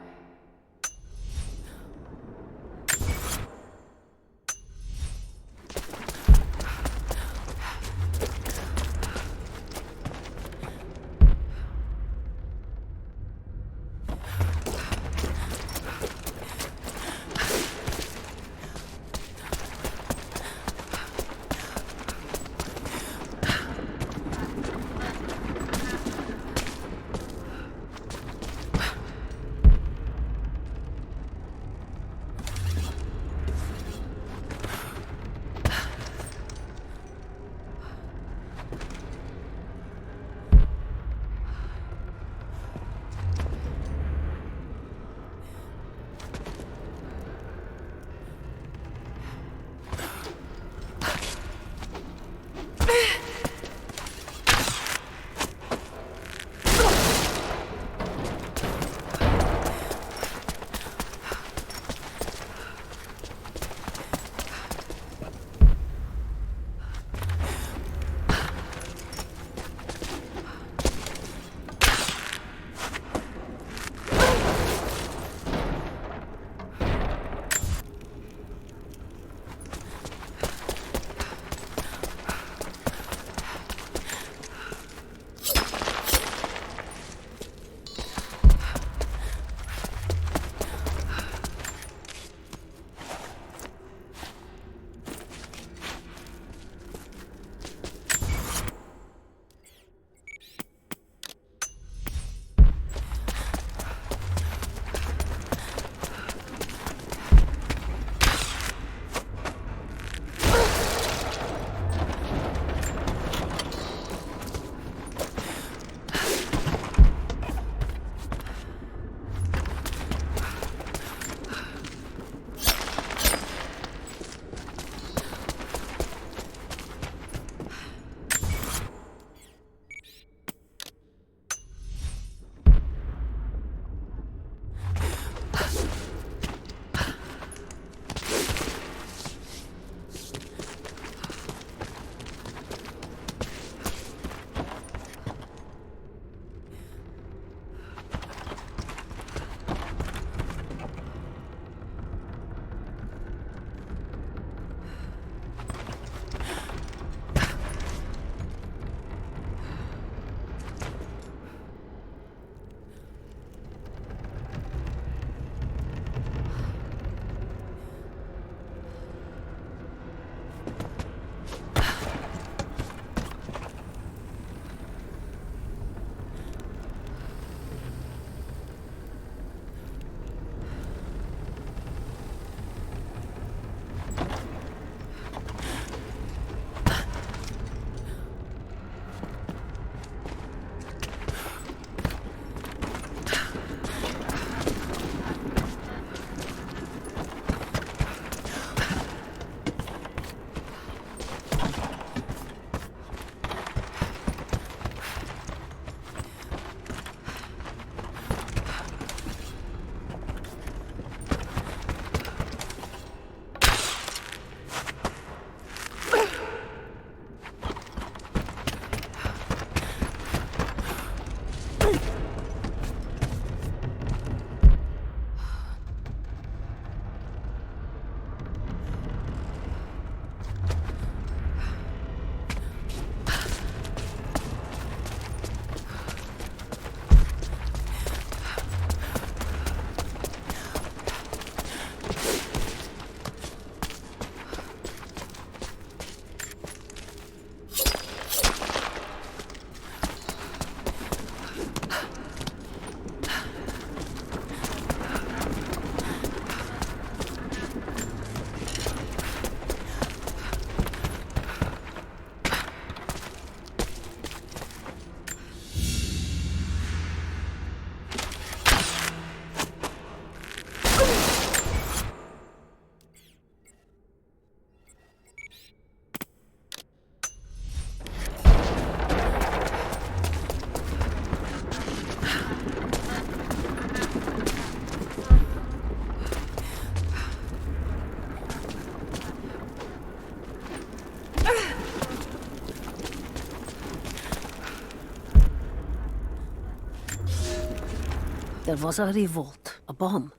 [SPEAKER 8] There was a revolt, a bomb.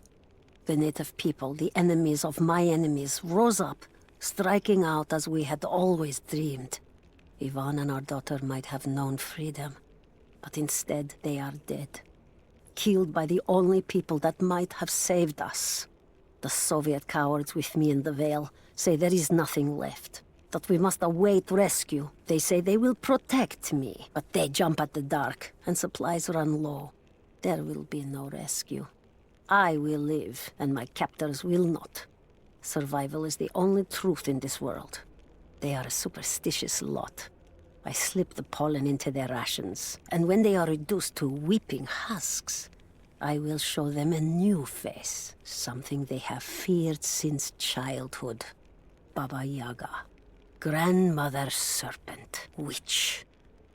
[SPEAKER 8] The native people, the enemies of my enemies, rose up, striking out as we had always dreamed. Ivan and our daughter might have known freedom, but instead they are dead. Killed by the only people that might have saved us. The Soviet cowards with me in the Vale say there is nothing left, that we must await rescue. They say they will protect me, but they jump at the dark, and supplies run low. There will be no rescue. I will live, and my captors will not. Survival is the only truth in this world. They are a superstitious lot. I slip the pollen into their rations, and when they are reduced to weeping husks, I will show them a new face, something they have feared since childhood. Baba Yaga, grandmother serpent, witch.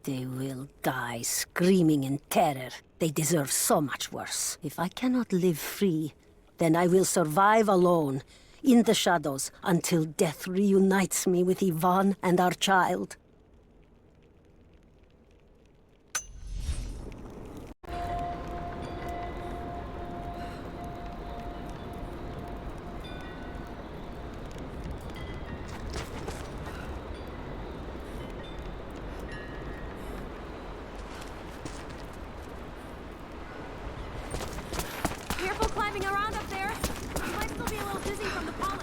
[SPEAKER 8] They will die screaming in terror. They deserve so much worse. If I cannot live free, then I will survive alone, in the shadows, until death reunites me with Ivan and our child.
[SPEAKER 10] Careful climbing around up there. You might still be a little dizzy from the pollen.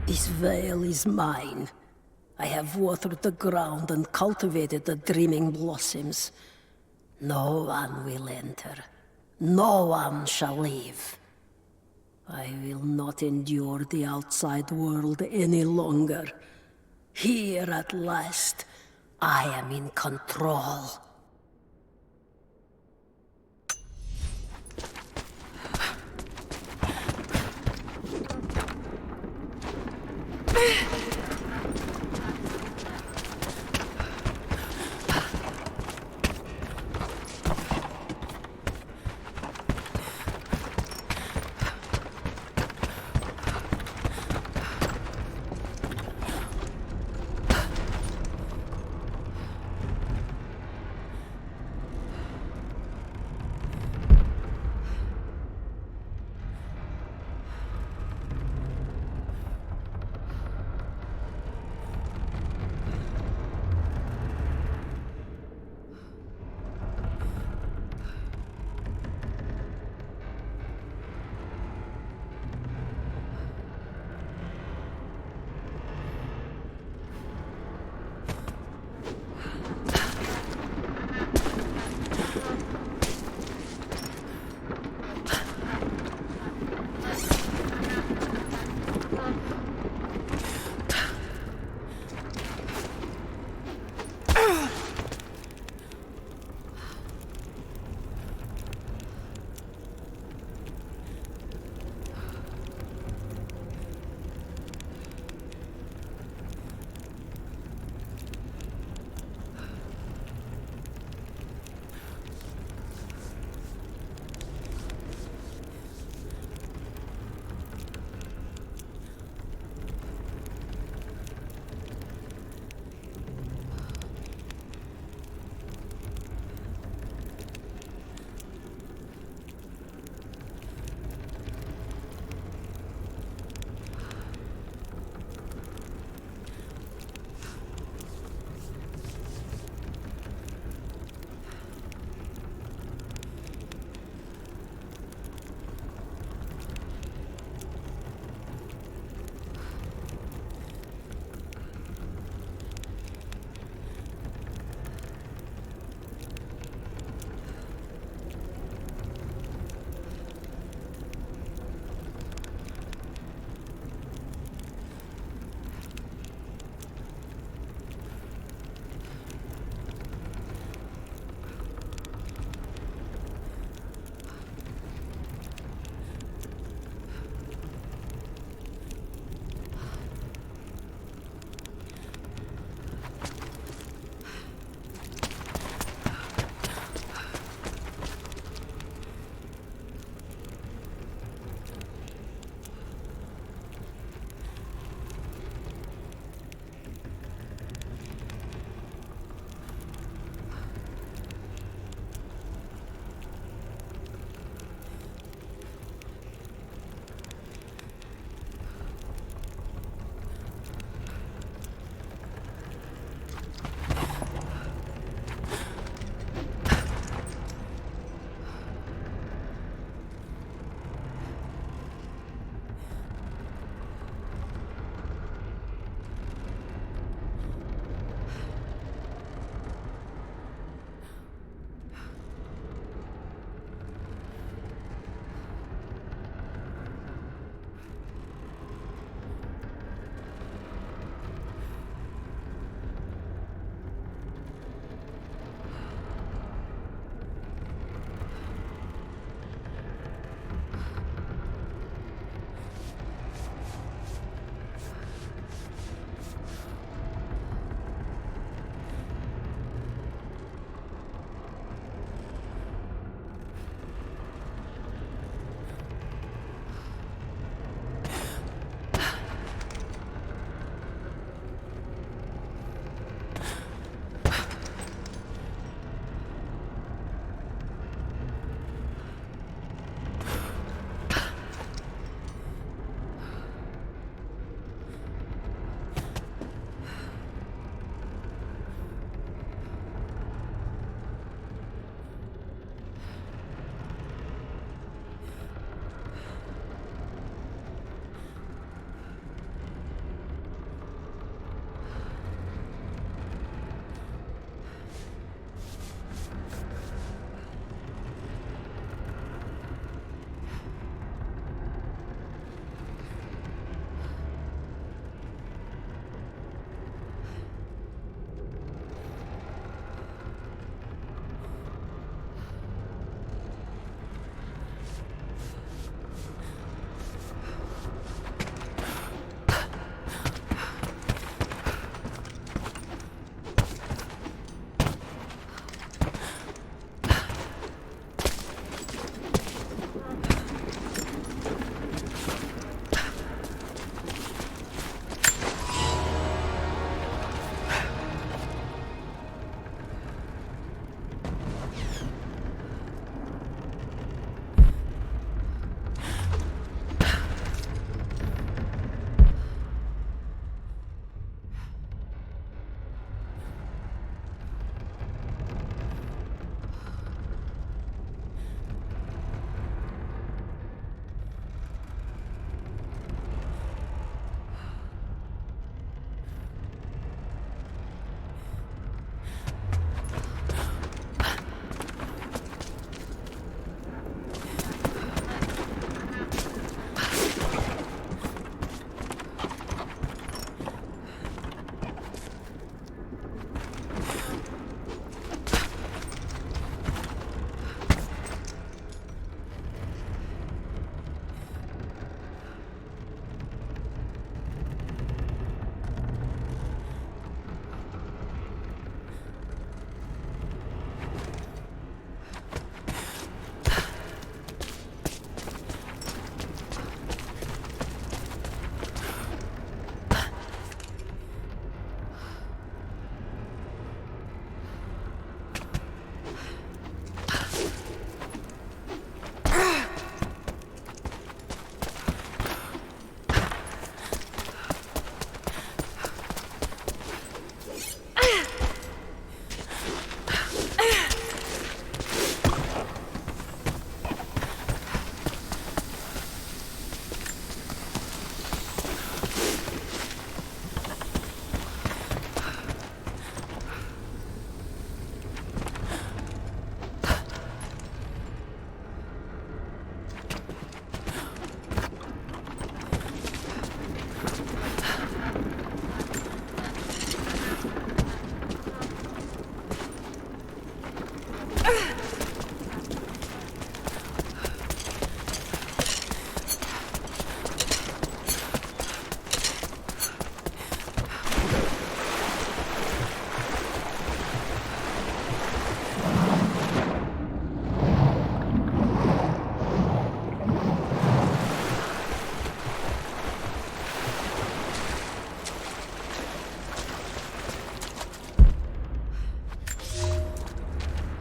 [SPEAKER 8] This veil is mine. I have watered the ground and cultivated the dreaming blossoms. No one will enter. No one shall leave. I will not endure the outside world any longer. Here at last, I am in control.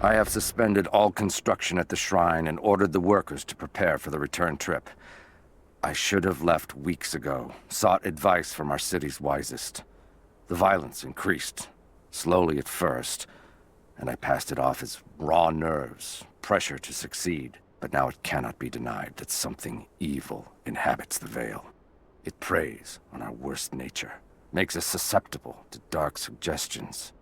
[SPEAKER 6] I have suspended all construction at the shrine and ordered the workers to prepare for the return trip. I should have left weeks ago, sought advice from our city's wisest. The violence increased, slowly at first, and I passed it off as raw nerves, pressure to succeed. But now it cannot be denied that something evil inhabits the Vale. It preys on our worst nature, makes us susceptible to dark suggestions.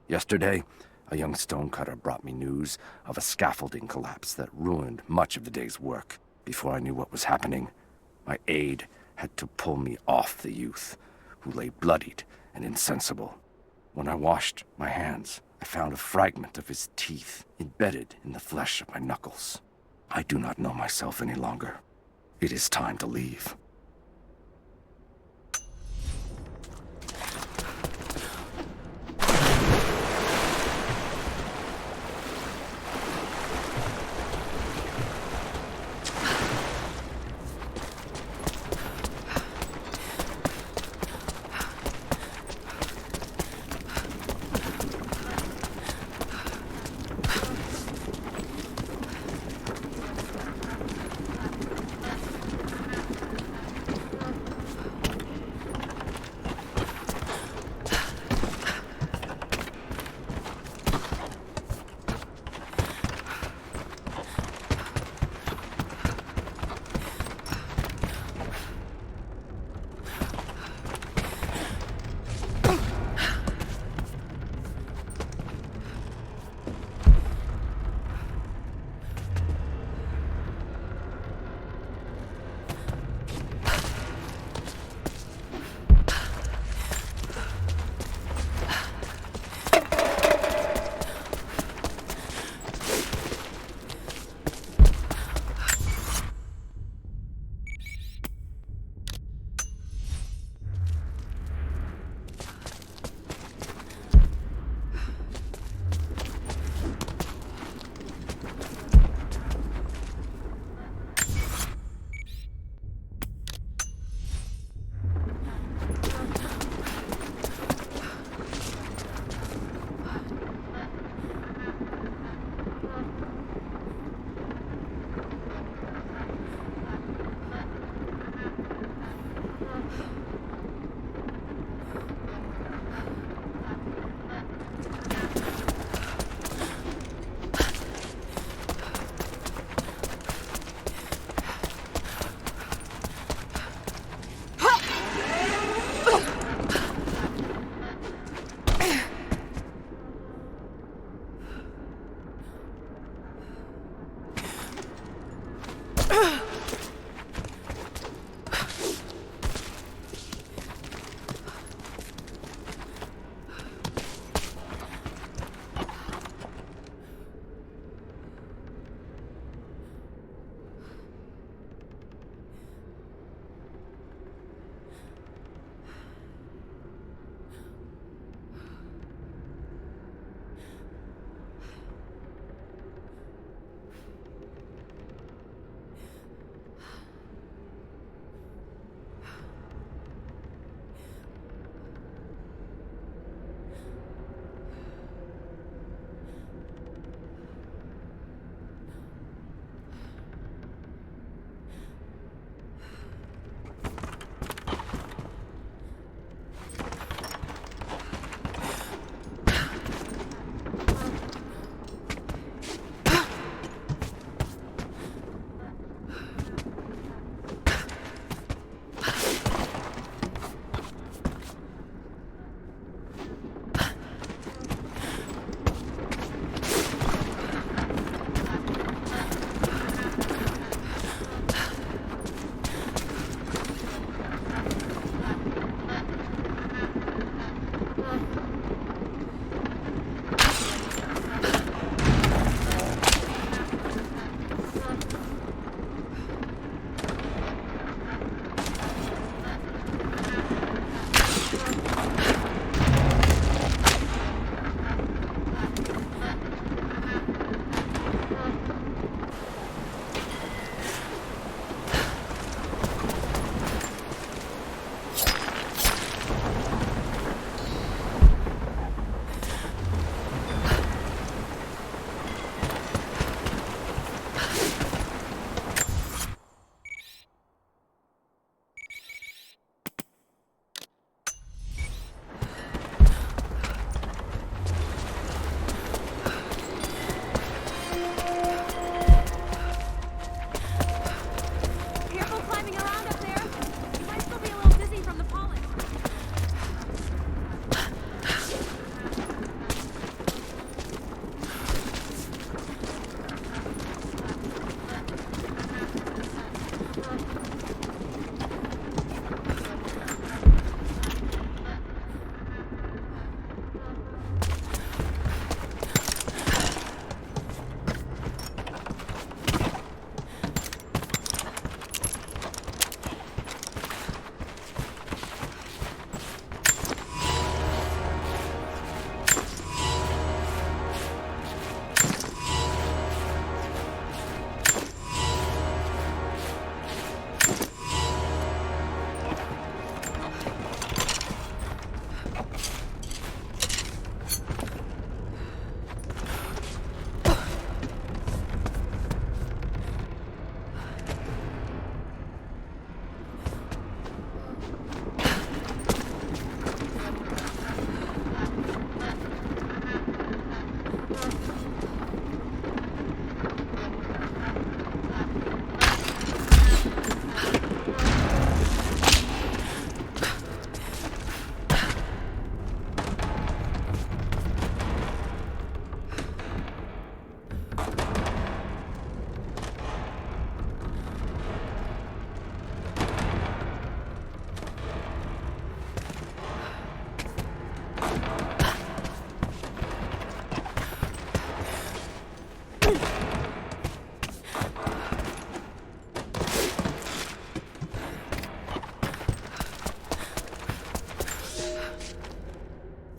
[SPEAKER 6] Yesterday, a young stonecutter brought me news of a scaffolding collapse that ruined much of the day's work. Before I knew what was happening, my aide had to pull me off the youth, who lay bloodied and insensible. When I washed my hands, I found a fragment of his teeth embedded in the flesh of my knuckles. I do not know myself any longer. It is time to leave.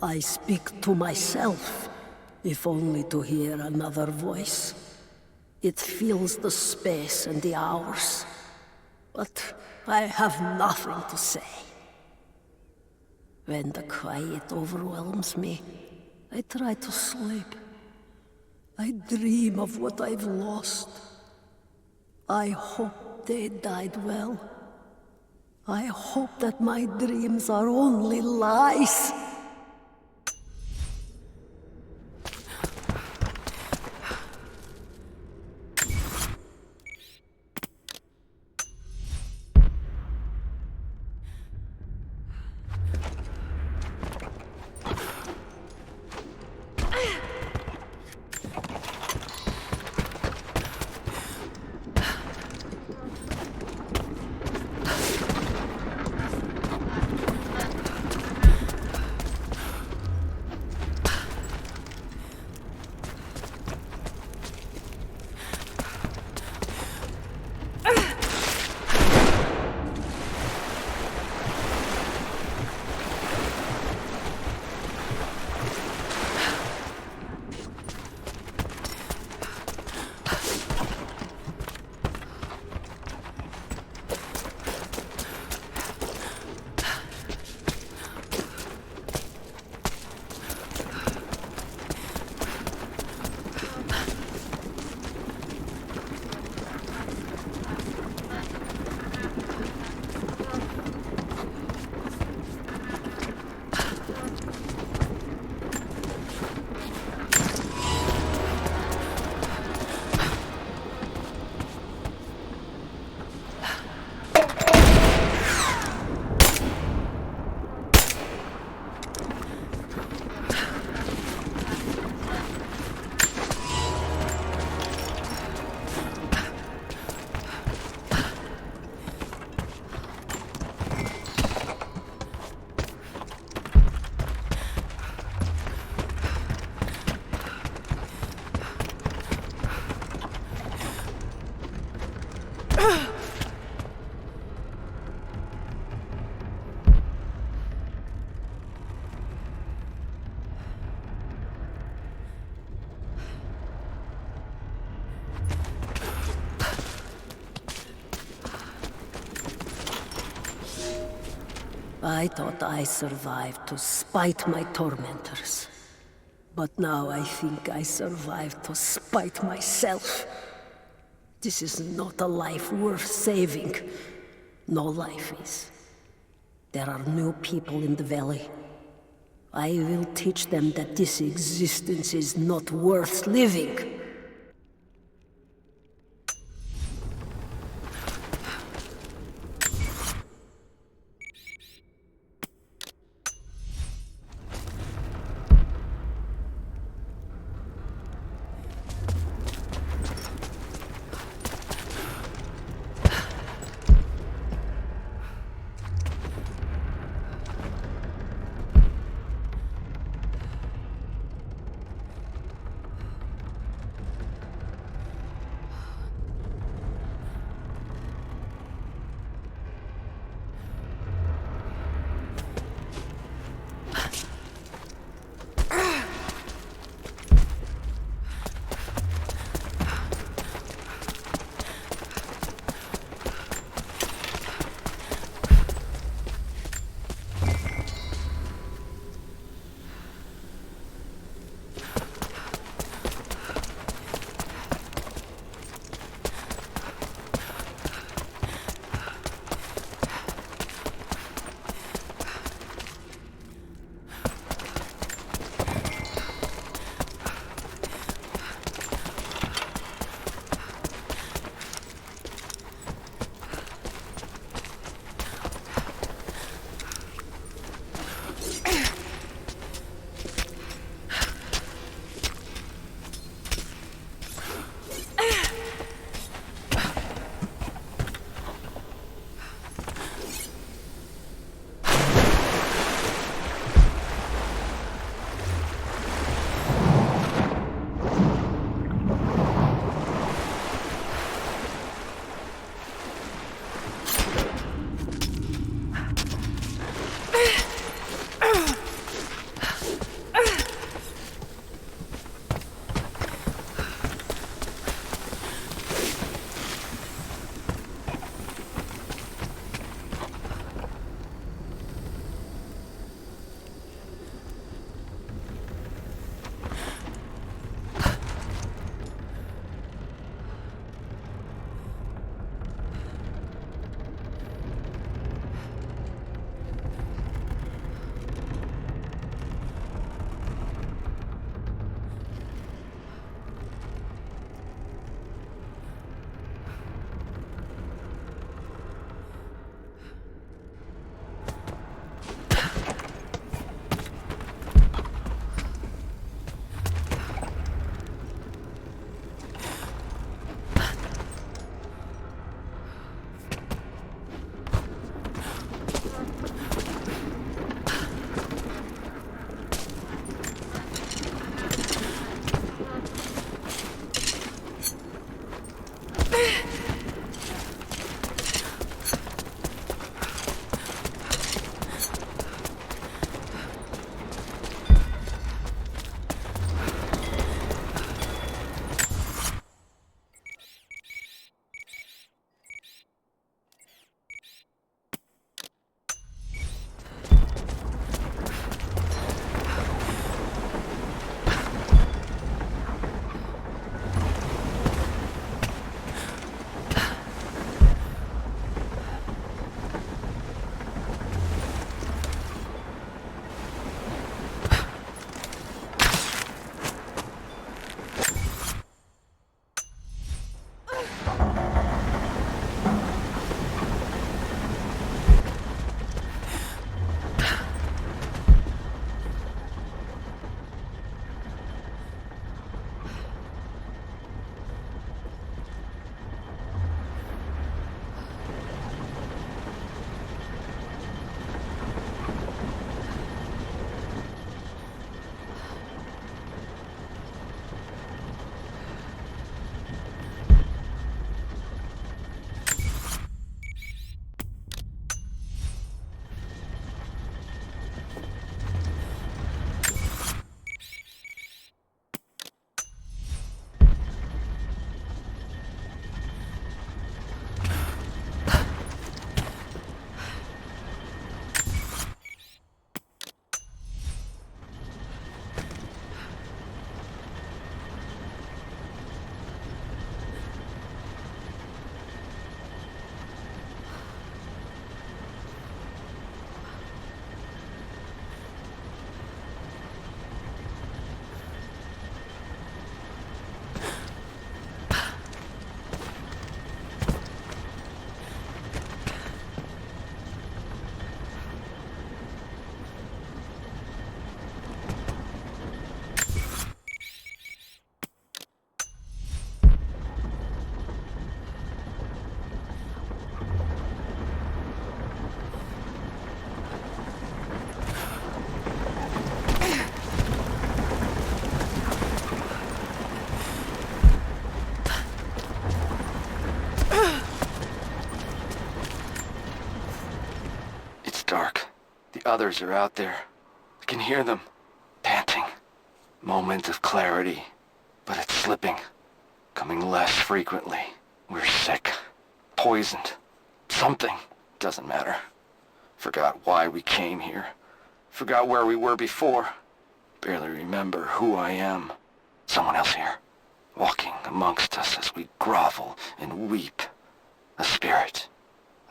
[SPEAKER 8] I speak to myself, if only to hear another voice. It fills the space and the hours, but I have nothing to say. When the quiet overwhelms me, I try to sleep. I dream of what I've lost. I hope they died well. I hope that my dreams are only lies. I thought I survived to spite my tormentors. But now I think I survived to spite myself. This is not a life worth saving. No life is. There are new people in the valley. I will teach them that this existence is not worth living.
[SPEAKER 7] dark. The others are out there. I can hear them, panting. Moment of clarity, but it's slipping, coming less frequently. We're sick, poisoned, something. Doesn't matter. Forgot why we came here. Forgot where we were before. Barely remember who I am. Someone else here, walking amongst us as we grovel and weep. A spirit,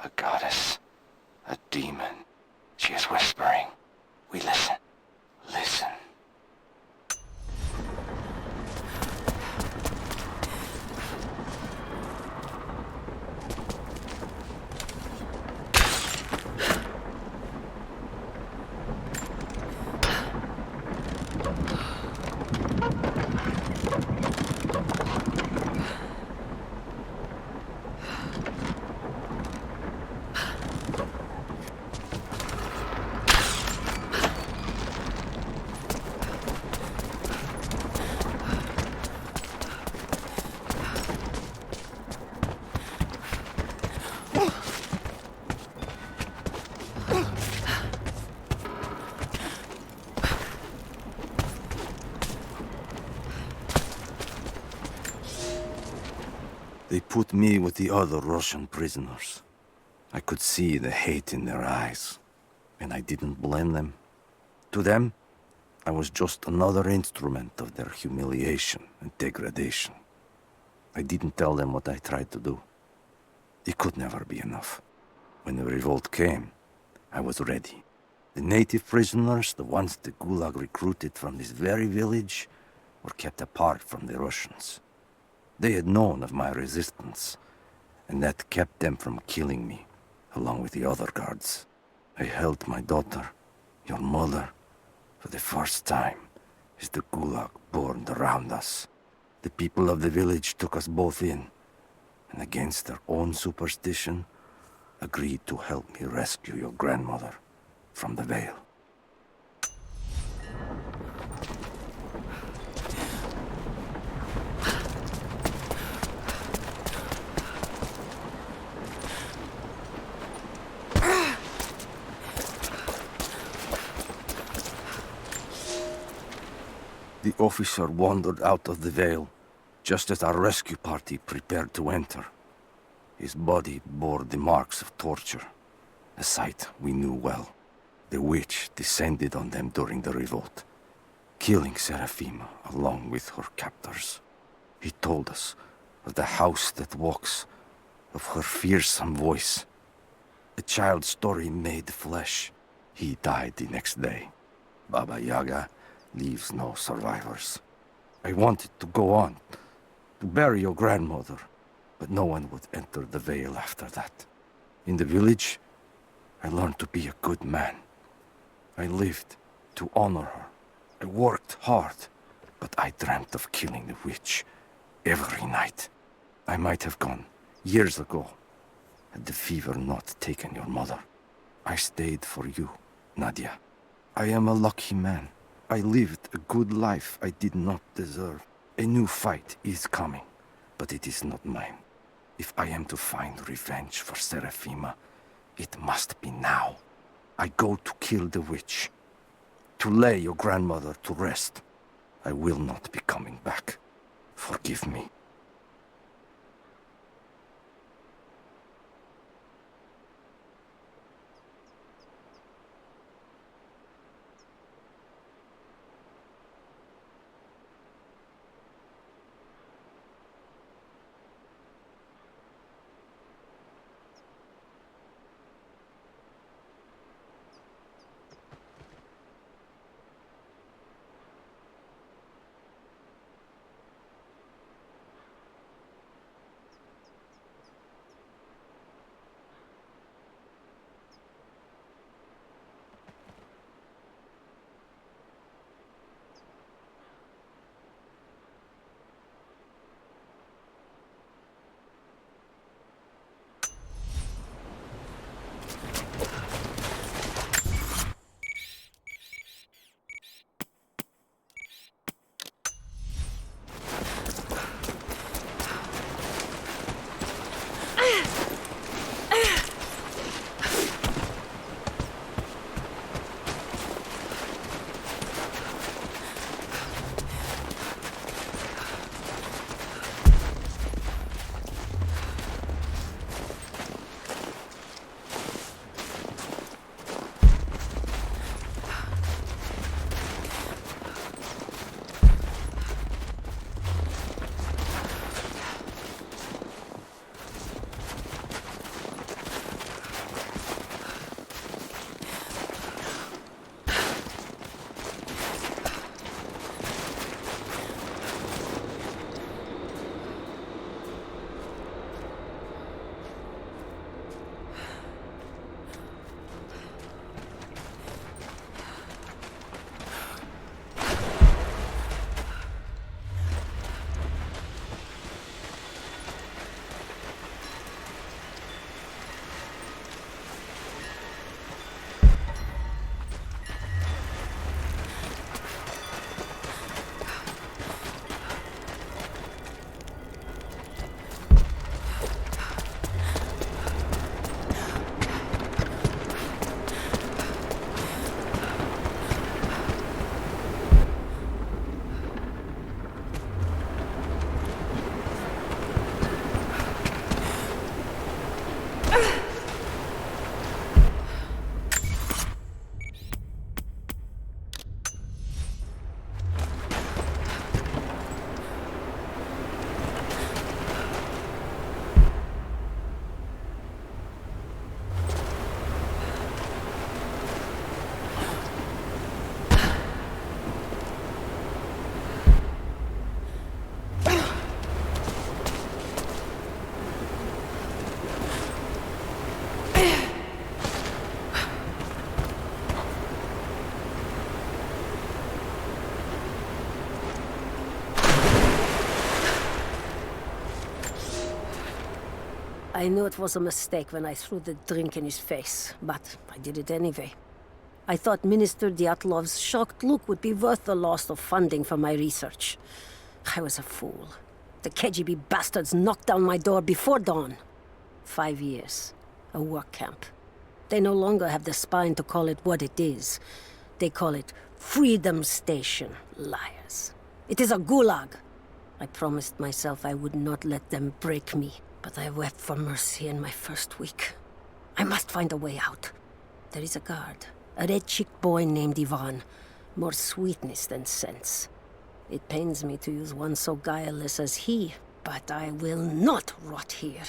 [SPEAKER 7] a goddess, a demon. She is whispering. We listen. Listen.
[SPEAKER 6] They put me with the other Russian prisoners. I could see the hate in their eyes, and I didn't blame them. To them, I was just another instrument of their humiliation and degradation. I didn't tell them what I tried to do. It could never be enough. When the revolt came, I was ready. The native prisoners, the ones the Gulag recruited from this very village, were kept apart from the Russians. They had known of my resistance, and that kept them from killing me, along with the other guards. I held my daughter, your mother, for the first time, as the Gulag burned around us. The people of the village took us both in, and against their own superstition, agreed to help me rescue your grandmother from the Vale. The officer wandered out of the Vale, just as our rescue party prepared to enter. His body bore the marks of torture, a sight we knew well. The witch descended on them during the revolt, killing Seraphima along with her captors. He told us of the house that walks, of her fearsome voice. A child's story made flesh. He died the next day. Baba Yaga leaves no survivors. I wanted to go on, to bury your grandmother, but no one would enter the Vale after that. In the village, I learned to be a good man. I lived to honor her. I worked hard, but I dreamt of killing the witch every night. I might have gone years ago, had the fever not taken your mother. I stayed for you, Nadia. I am a lucky man. I lived a good life I did not deserve. A new fight is coming, but it is not mine. If I am to find revenge for Seraphima, it must be now. I go to kill the witch, to lay your grandmother to rest. I will not be coming back. Forgive me.
[SPEAKER 8] I knew it was a mistake when I threw the drink in his face, but I did it anyway. I thought Minister Dyatlov's shocked look would be worth the loss of funding for my research. I was a fool. The KGB bastards knocked down my door before dawn. 5 years. A work camp. They no longer have the spine to call it what it is. They call it Freedom Station. Liars. It is a gulag. I promised myself I would not let them break me, but I wept for mercy in my first week. I must find a way out. There is a guard. A red-cheeked boy named Ivan. More sweetness than sense. It pains me to use one so guileless as he, but I will not rot here.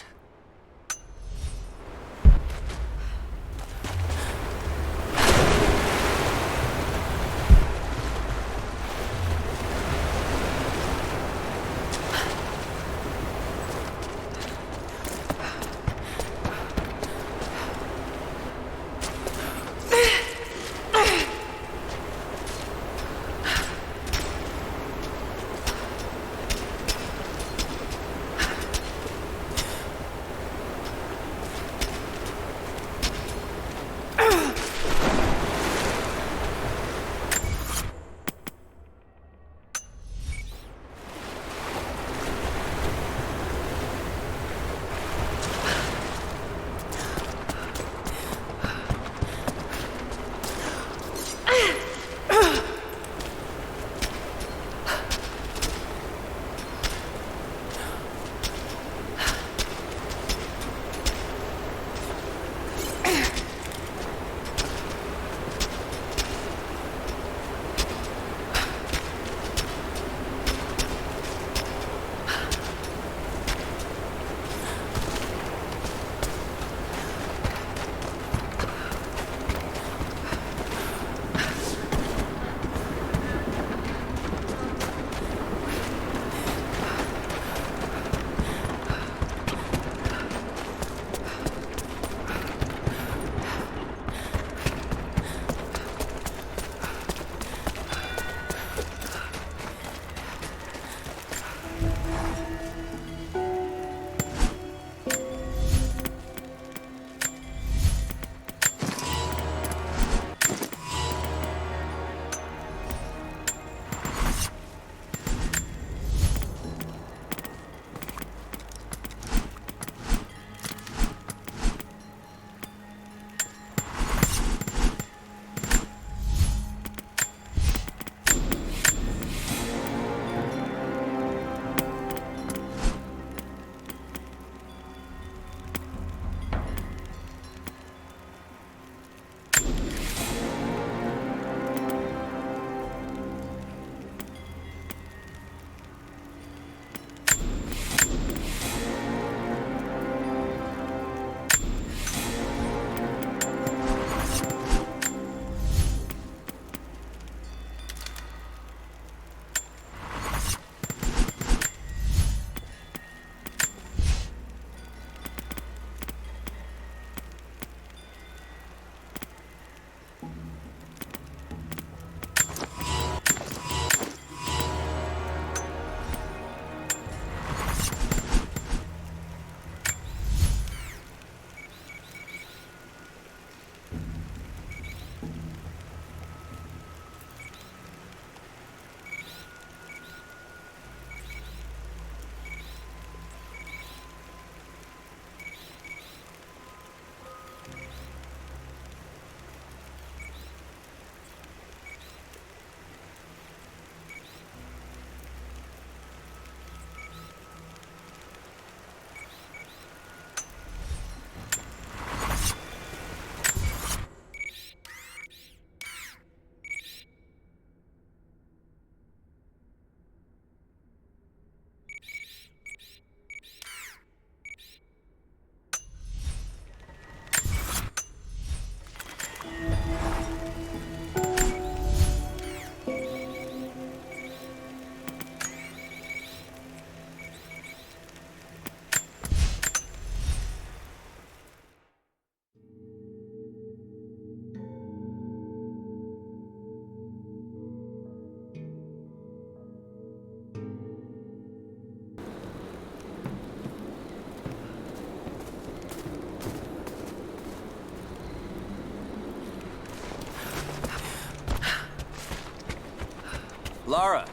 [SPEAKER 11] Lara,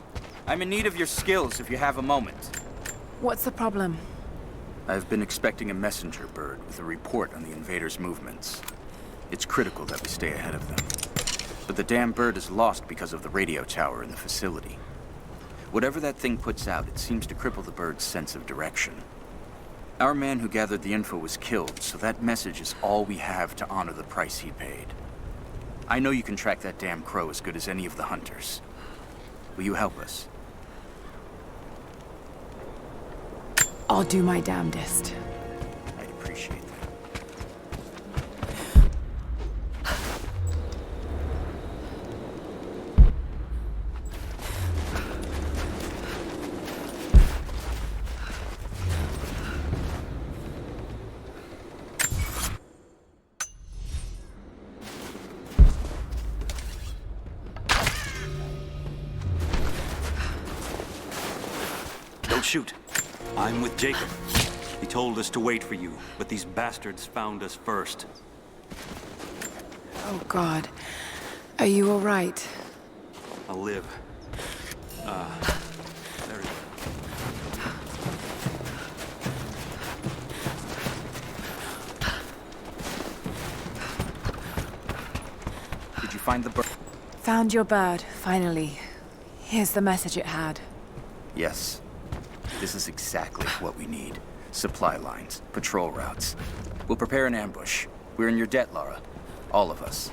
[SPEAKER 11] I'm in need of your skills if you have a moment.
[SPEAKER 1] What's the problem?
[SPEAKER 11] I've been expecting a messenger bird with a report on the invaders' movements. It's critical that we stay ahead of them. But the damn bird is lost because of the radio tower in the facility. Whatever that thing puts out, it seems to cripple the bird's sense of direction. Our man who gathered the info was killed, so that message is all we have to honor the price he paid. I know you can track that damn crow as good as any of the hunters. Will you help us?
[SPEAKER 1] I'll do my damnedest.
[SPEAKER 11] I'd appreciate that.
[SPEAKER 5] Don't shoot. I'm with Jacob. He told us to wait for you, but these bastards found us first.
[SPEAKER 1] Oh, God. Are you all right?
[SPEAKER 5] I'll live. There it is.
[SPEAKER 11] Did you find the bird?
[SPEAKER 1] Found your bird, finally. Here's the message it had.
[SPEAKER 11] Yes. This is exactly what we need. Supply lines, patrol routes. We'll prepare an ambush. We're in your debt, Lara. All of us.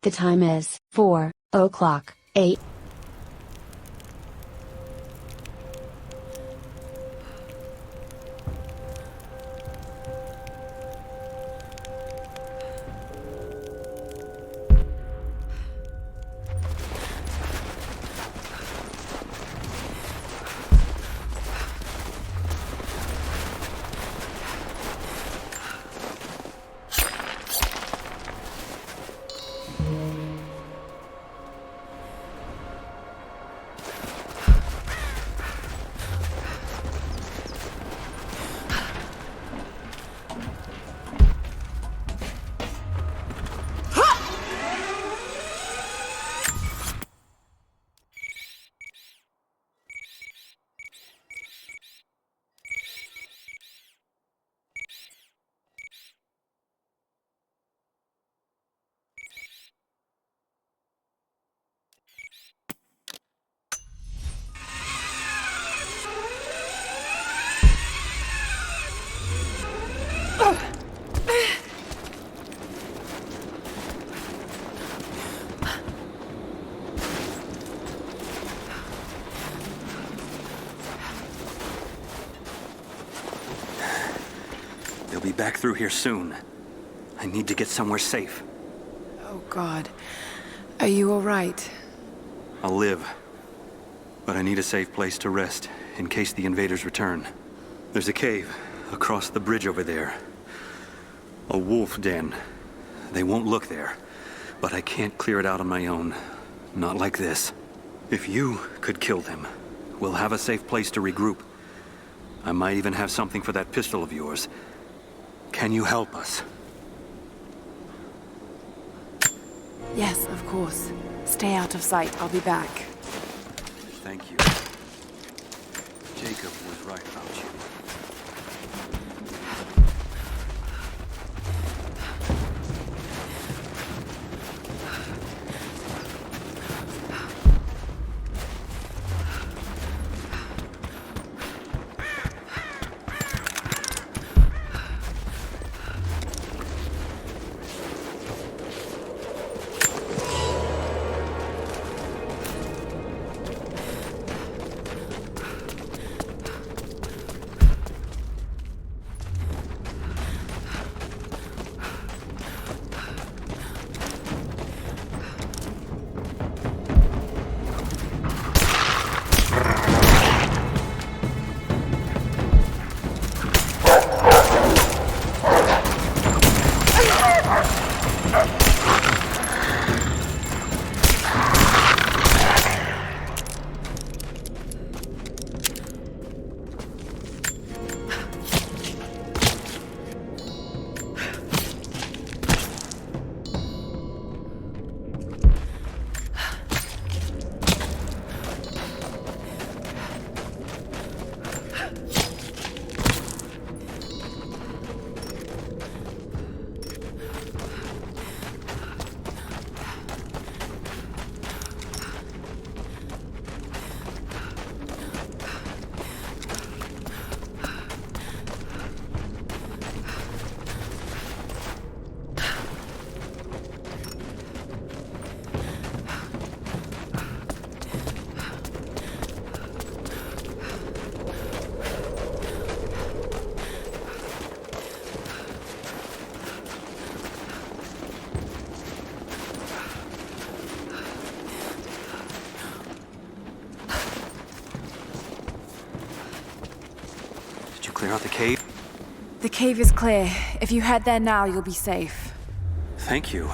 [SPEAKER 12] The time is 4:08.
[SPEAKER 5] They'll be back through here soon. I need to get somewhere safe.
[SPEAKER 1] Oh, God. Are you all right?
[SPEAKER 5] I'll live. But I need a safe place to rest in case the invaders return. There's a cave across the bridge over there. A wolf den. They won't look there. But I can't clear it out on my own. Not like this. If you could kill them, we'll have a safe place to regroup. I might even have something for that pistol of yours. Can you help us?
[SPEAKER 1] Yes, of course. Stay out of sight. I'll be back.
[SPEAKER 5] Thank you. Jacob was right about you. Clear out the cave?
[SPEAKER 1] The cave is clear. If you head there now, you'll be safe.
[SPEAKER 5] Thank you.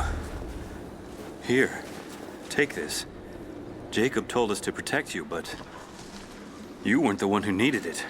[SPEAKER 5] Here, take this. Jacob told us to protect you, but you weren't the one who needed it.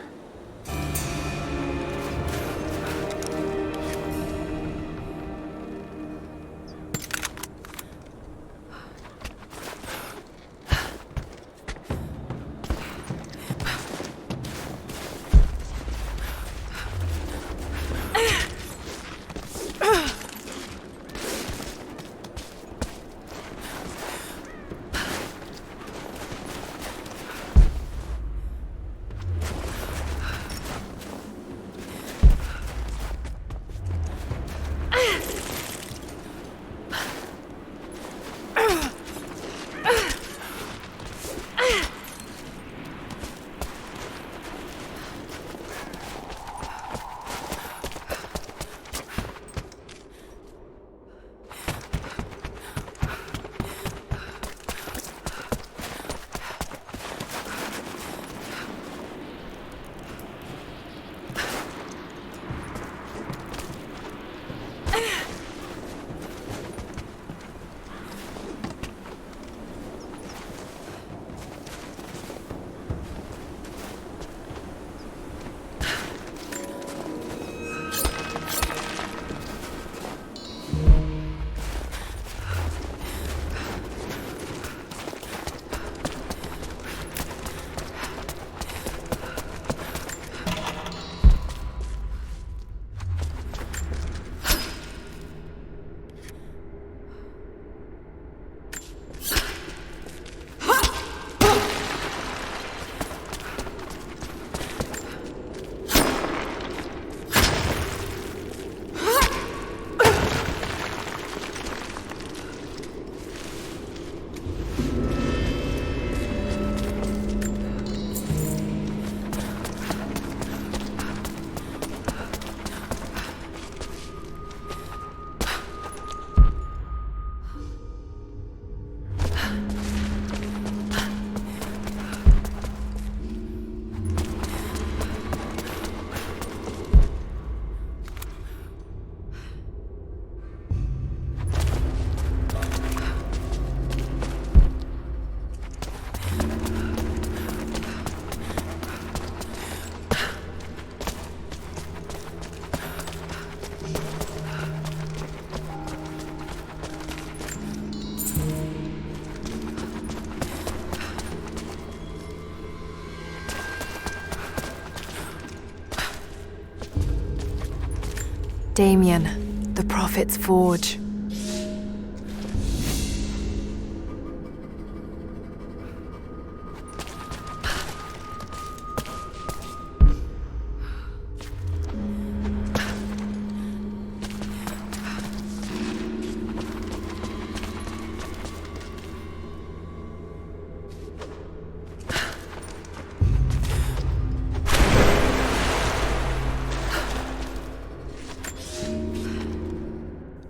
[SPEAKER 1] Damien, the Prophet's Forge.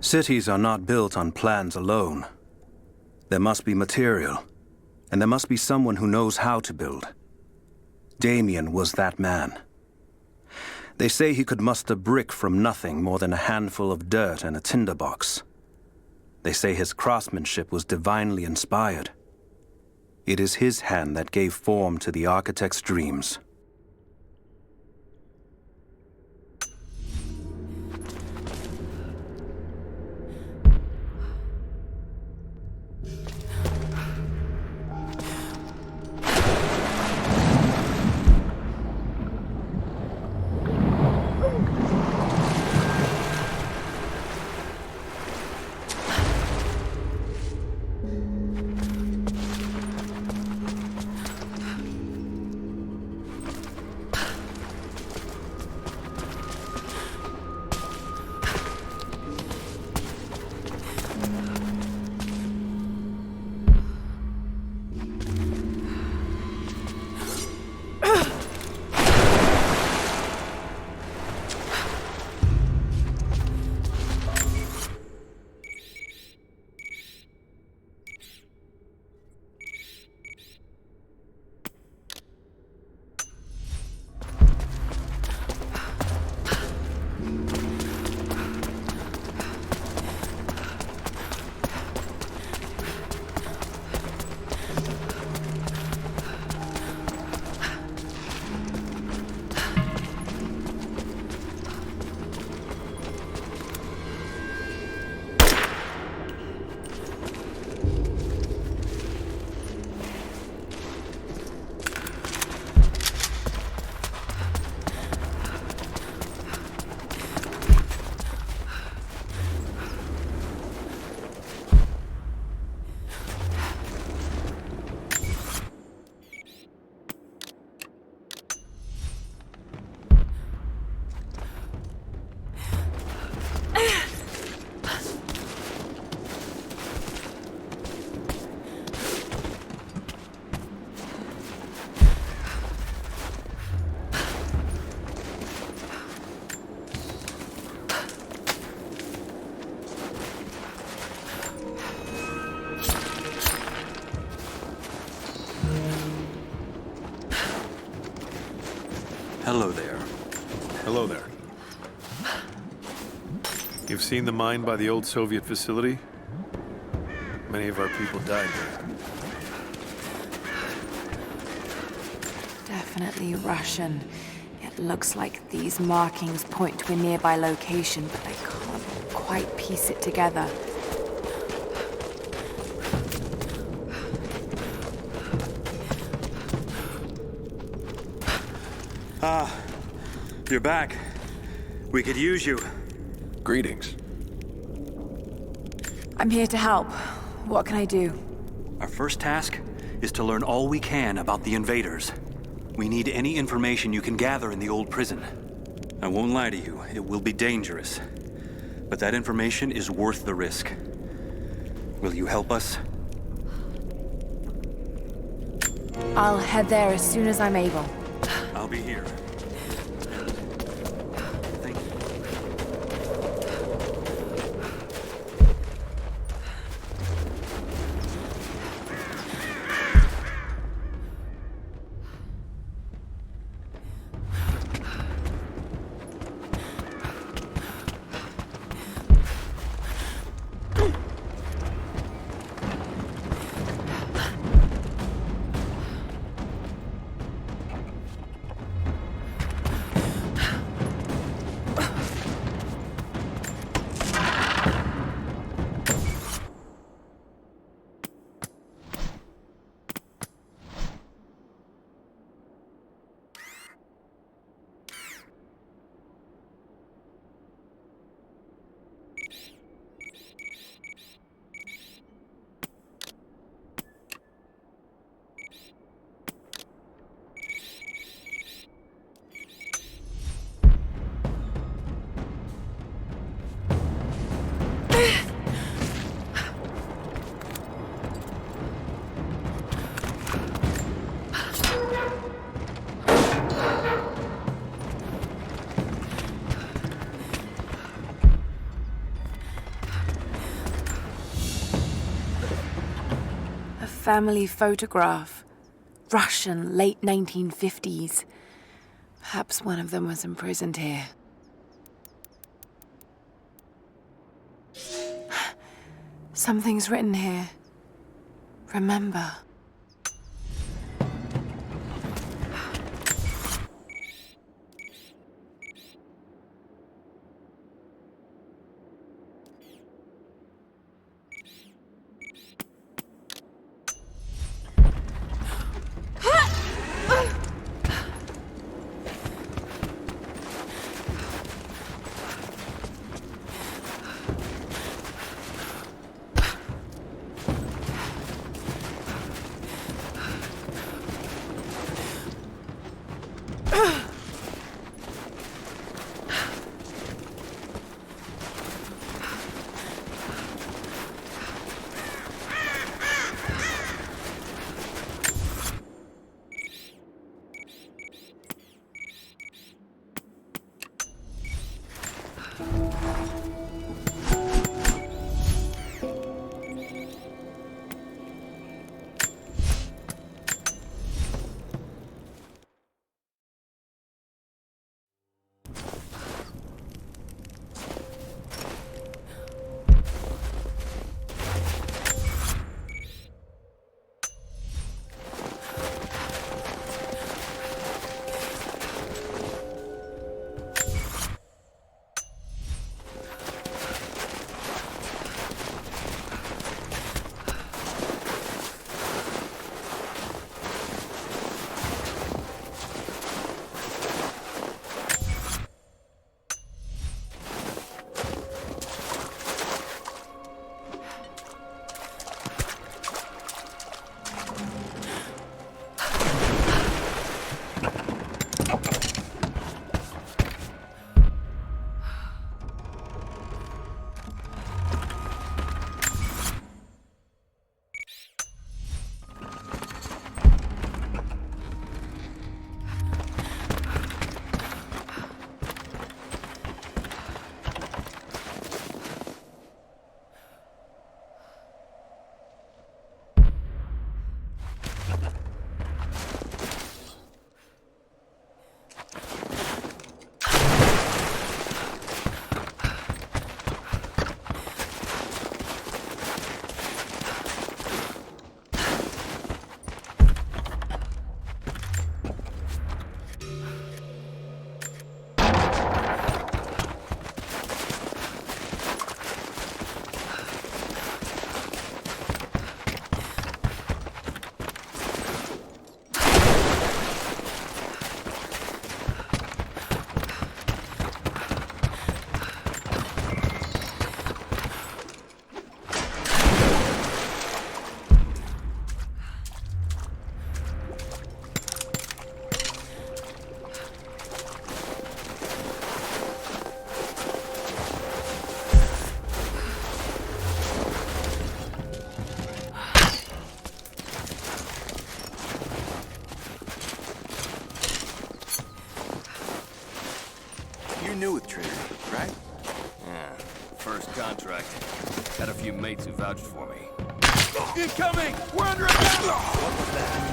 [SPEAKER 5] Cities are not built on plans alone. There must be material, and there must be someone who knows how to build. Damien was that man. They say he could muster brick from nothing more than a handful of dirt and a tinderbox. They say his craftsmanship was divinely inspired. It is his hand that gave form to the architect's dreams.
[SPEAKER 13] Hello there.
[SPEAKER 14] Hello there. You've seen the mine by the old Soviet facility? Many of our people died there.
[SPEAKER 1] Definitely Russian. It looks like these markings point to a nearby location, but I can't quite piece it together.
[SPEAKER 13] Ah, you're back. We could use you.
[SPEAKER 14] Greetings.
[SPEAKER 1] I'm here to help. What can I do?
[SPEAKER 5] Our first task is to learn all we can about the invaders. We need any information you can gather in the old prison. I won't lie to you, it will be dangerous. But that information is worth the risk. Will you help us?
[SPEAKER 1] I'll head there as soon as I'm able.
[SPEAKER 5] I'll be here. Thank you.
[SPEAKER 1] family photograph. Russian, late 1950s. Perhaps one of them was imprisoned here. Something's written here. Remember.
[SPEAKER 15] New with Trinity, right? Yeah, first contract. Had a few mates who vouched for me. Incoming! We're under attack! What was that?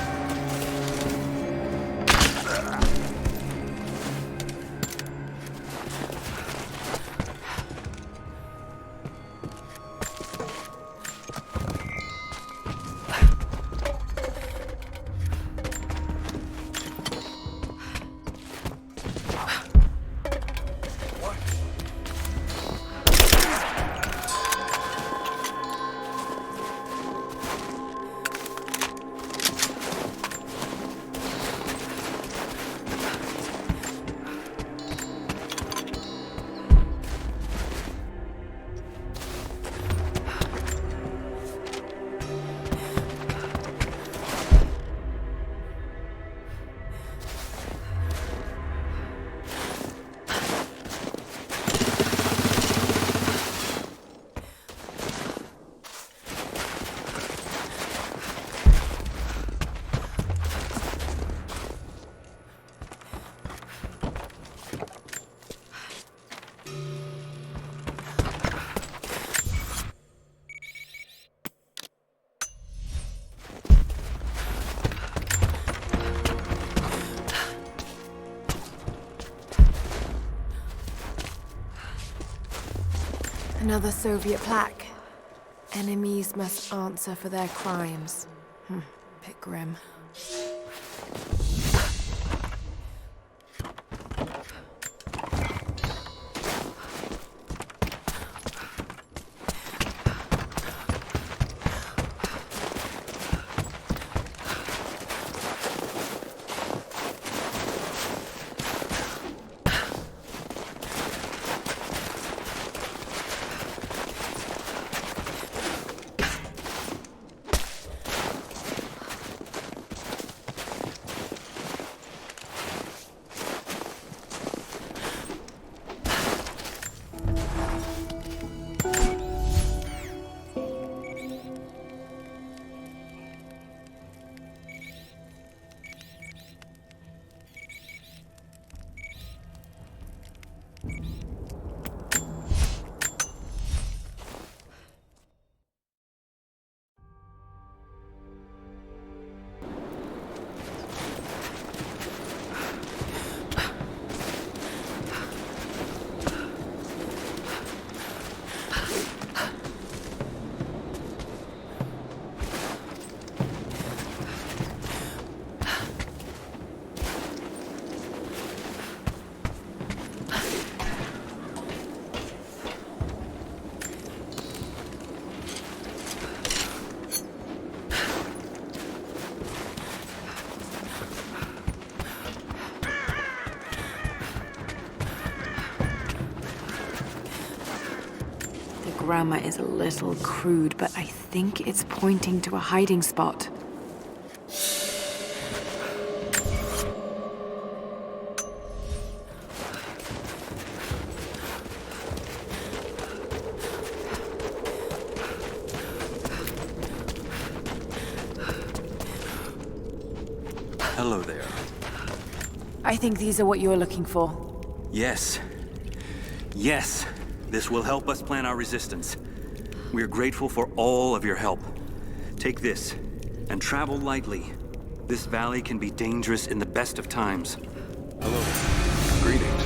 [SPEAKER 1] Another Soviet plaque. Enemies must answer for their crimes. Bit grim.
[SPEAKER 16] Grammar is a little crude, but I think it's pointing to a hiding spot.
[SPEAKER 5] Hello there.
[SPEAKER 1] I think these are what you're looking for.
[SPEAKER 5] Yes. Yes. This will help us plan our resistance. We're grateful for all of your help. Take this, and travel lightly. This valley can be dangerous in the best of times.
[SPEAKER 3] Hello. Greetings.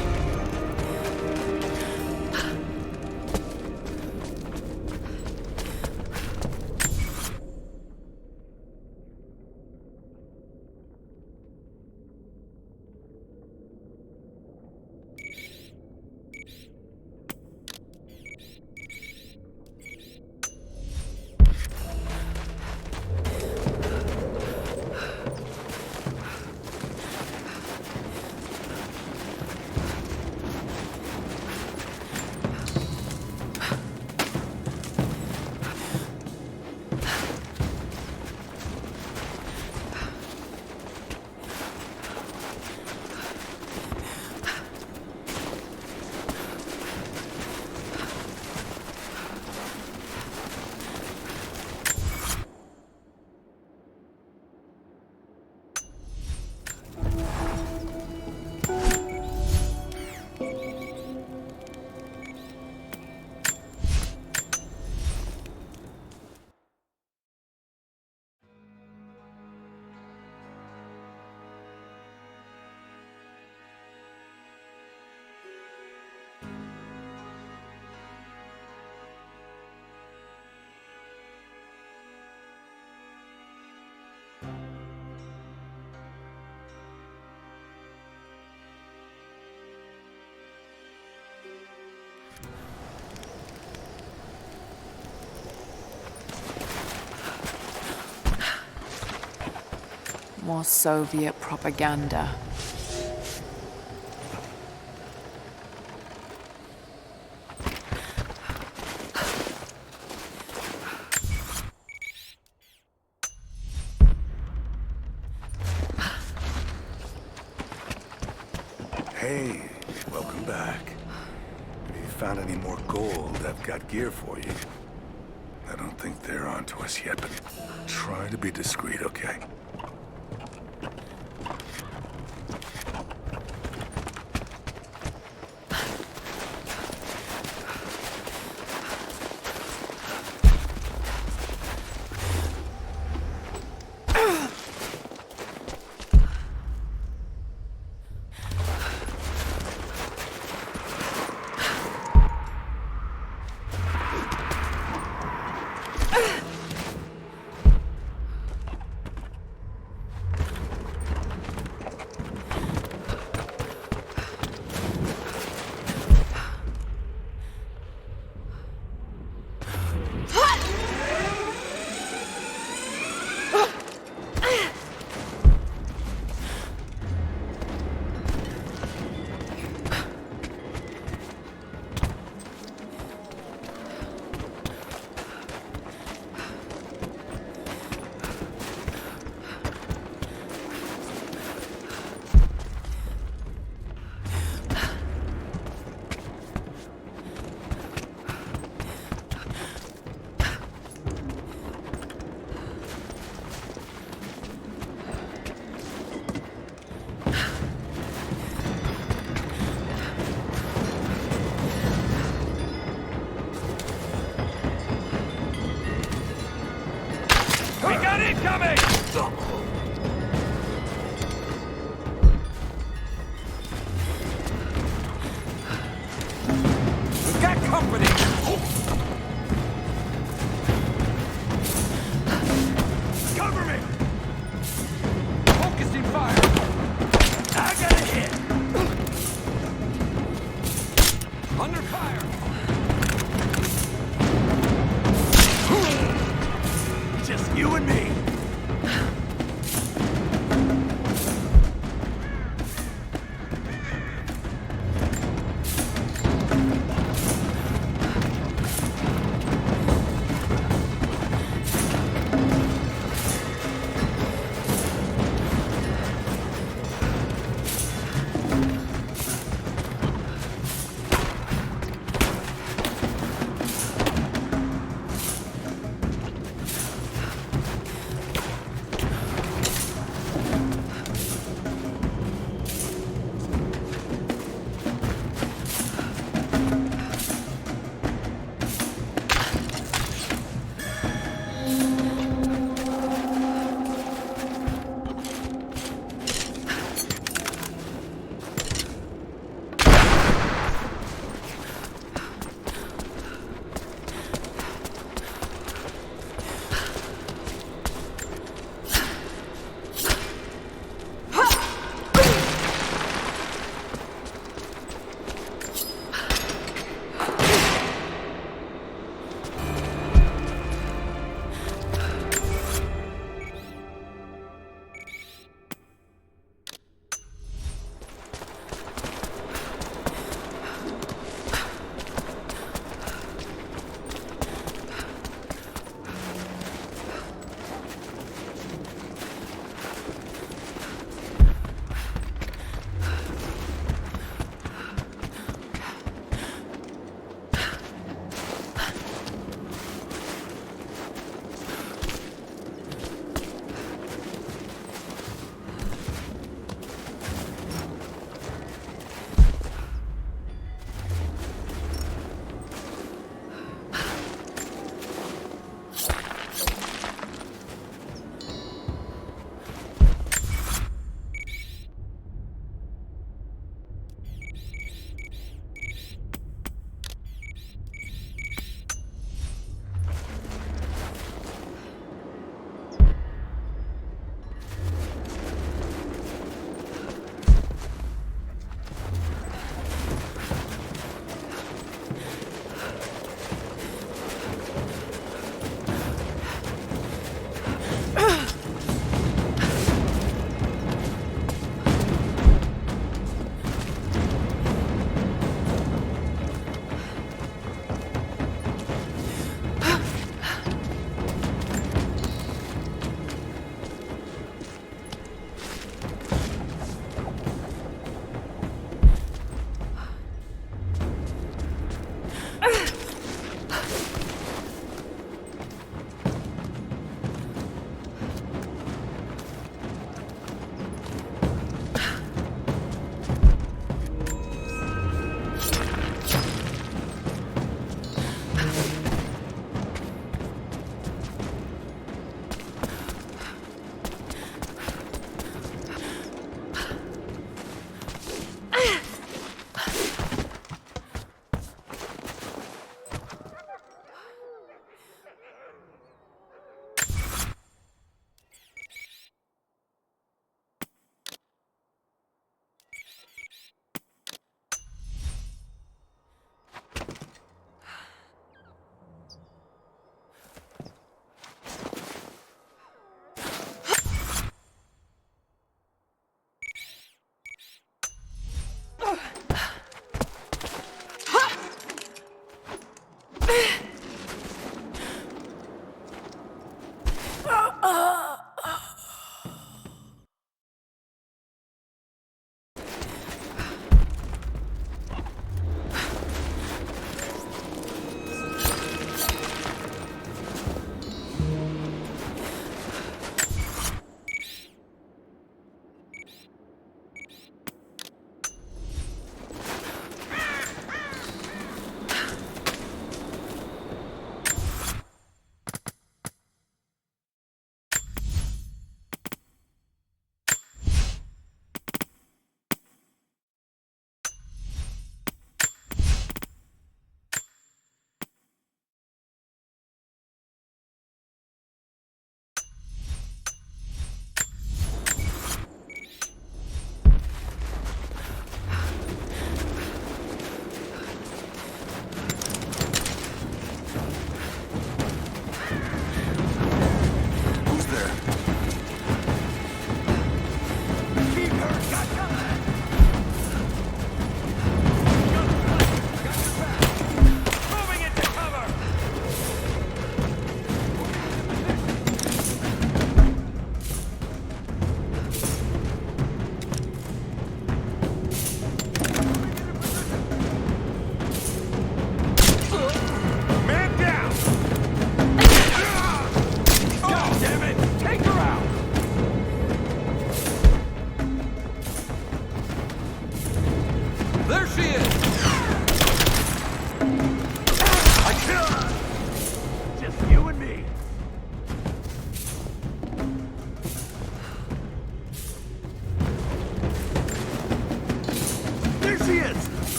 [SPEAKER 16] More Soviet propaganda.
[SPEAKER 17] Hey, welcome back. If you found any more gold, I've got gear for you. I don't think they're onto us yet, but try to be discreet, okay?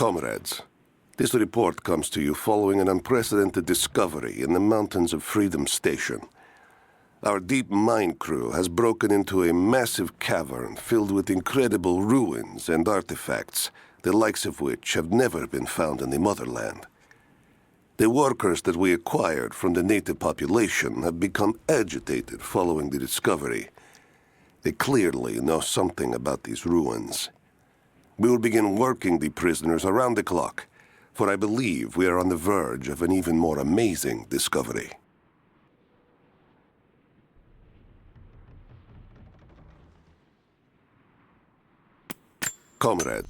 [SPEAKER 18] Comrades, this report comes to you following an unprecedented discovery in the mountains of Freedom Station. Our deep mine crew has broken into a massive cavern filled with incredible ruins and artifacts, the likes of which have never been found in the motherland. The workers that we acquired from the native population have become agitated following the discovery. They clearly know something about these ruins. We will begin working the prisoners around the clock, for I believe we are on the verge of an even more amazing discovery. Comrade.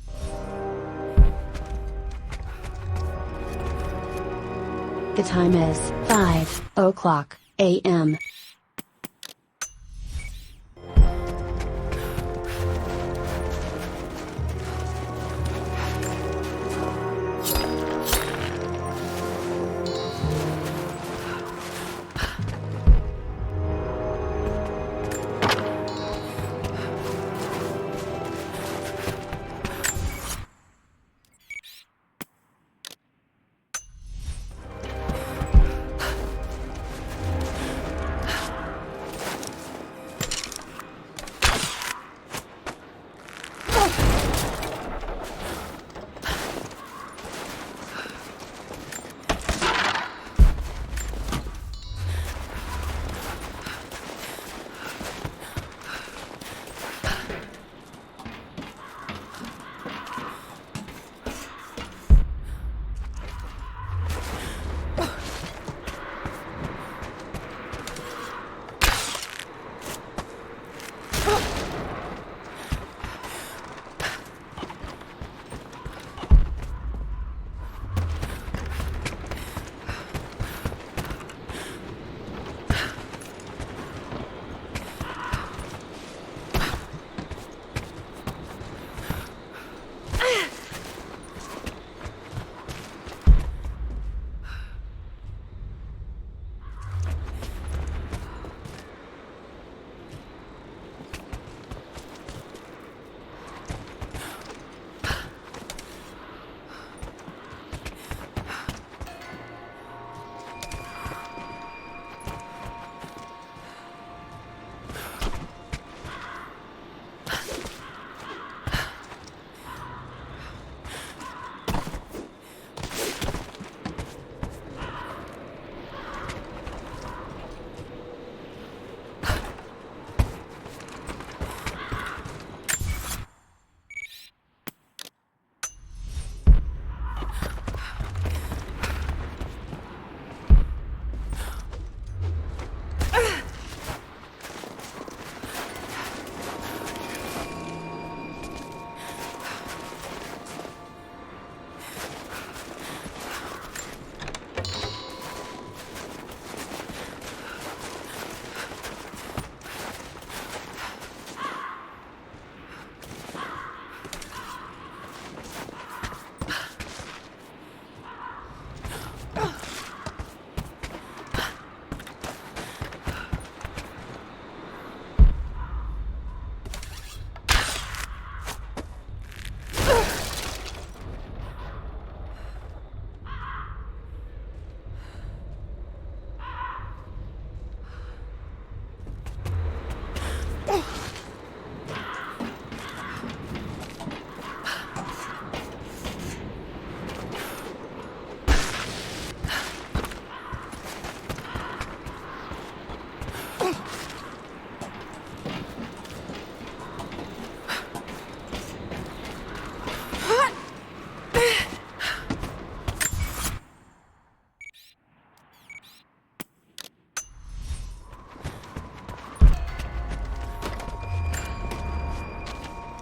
[SPEAKER 12] The time is 5:00 a.m.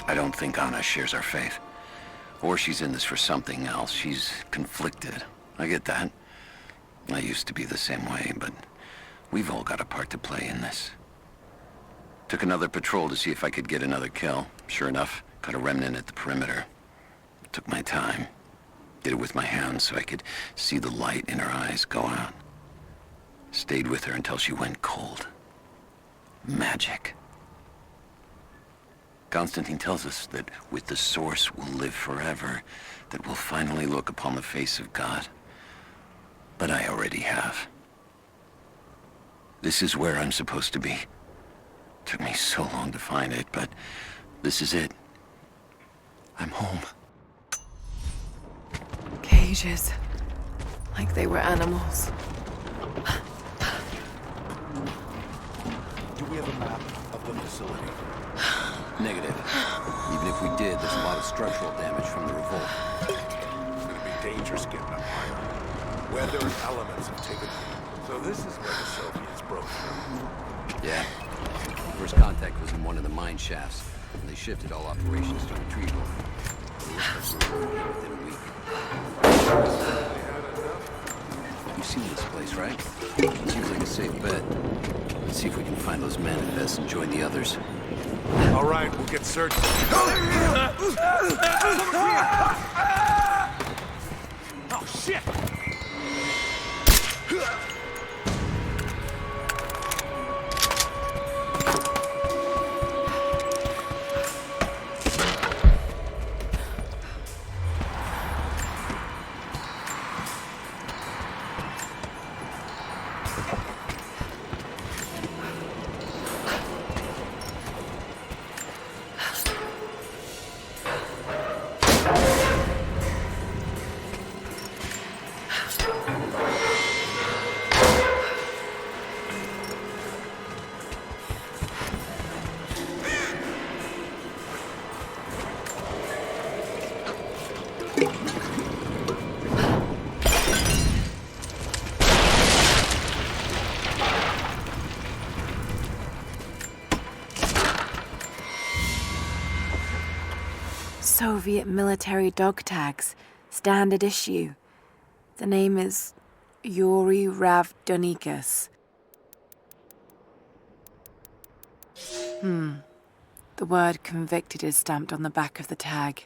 [SPEAKER 19] I don't think Anna shares our faith. Or she's in this for something else. She's conflicted. I get that. I used to be the same way, but we've all got a part to play in this. Took another patrol to see if I could get another kill. Sure enough, got a remnant at the perimeter. Took my time. Did it with my hands so I could see the light in her eyes go out. Stayed with her until she went cold. Magic. Constantine tells us that with the Source we'll live forever, that we'll finally look upon the face of God. But I already have. This is where I'm supposed to be. Took me so long to find it, but this is it. I'm home.
[SPEAKER 16] Cages. Like they were animals.
[SPEAKER 3] Do we have a map of the facility?
[SPEAKER 5] Negative. Even if we did, there's a lot of structural damage from the revolt.
[SPEAKER 17] It's gonna be dangerous getting up higher. Weather and elements have taken... So this is where the Soviets broke through.
[SPEAKER 5] Yeah. First contact was in one of the mine shafts, and they shifted all operations to retrieval. It looks like we were within a week. You've seen this place, right? Seems like a safe bet. Let's see if we can find those manifests and join the others.
[SPEAKER 17] All right, we'll get searching. Oh, shit!
[SPEAKER 16] Soviet military dog tags, standard issue. The name is Yuri Ravdonikas. The word convicted is stamped on the back of the tag.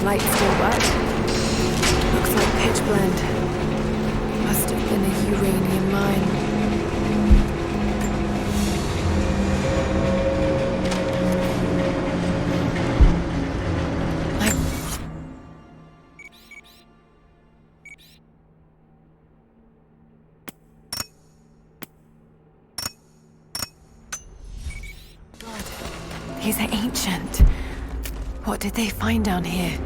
[SPEAKER 16] Light still wet. Looks like pitch blend. Must have been a uranium mine. He's ancient. What did they find down here?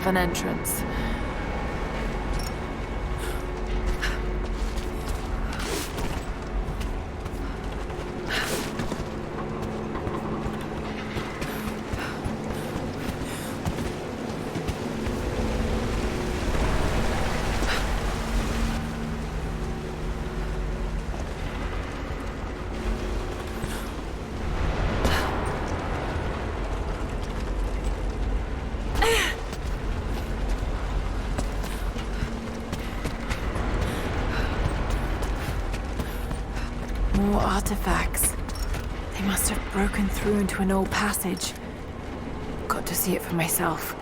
[SPEAKER 16] an entrance. More artifacts. They must have broken through into an old passage. Got to see it for myself.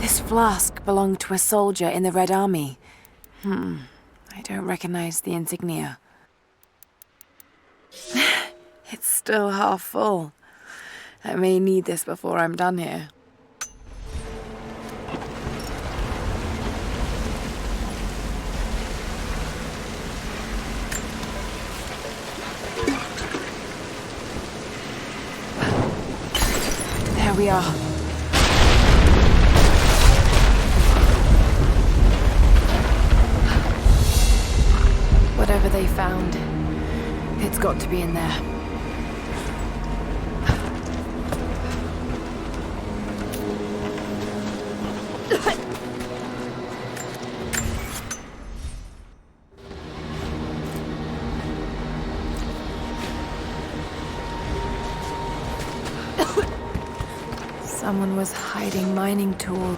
[SPEAKER 16] This flask belonged to a soldier in the Red Army. I don't recognize the insignia. It's still half full. I may need this before I'm done here. There we are. Whatever they found, it's got to be in there. Someone was hiding mining tools.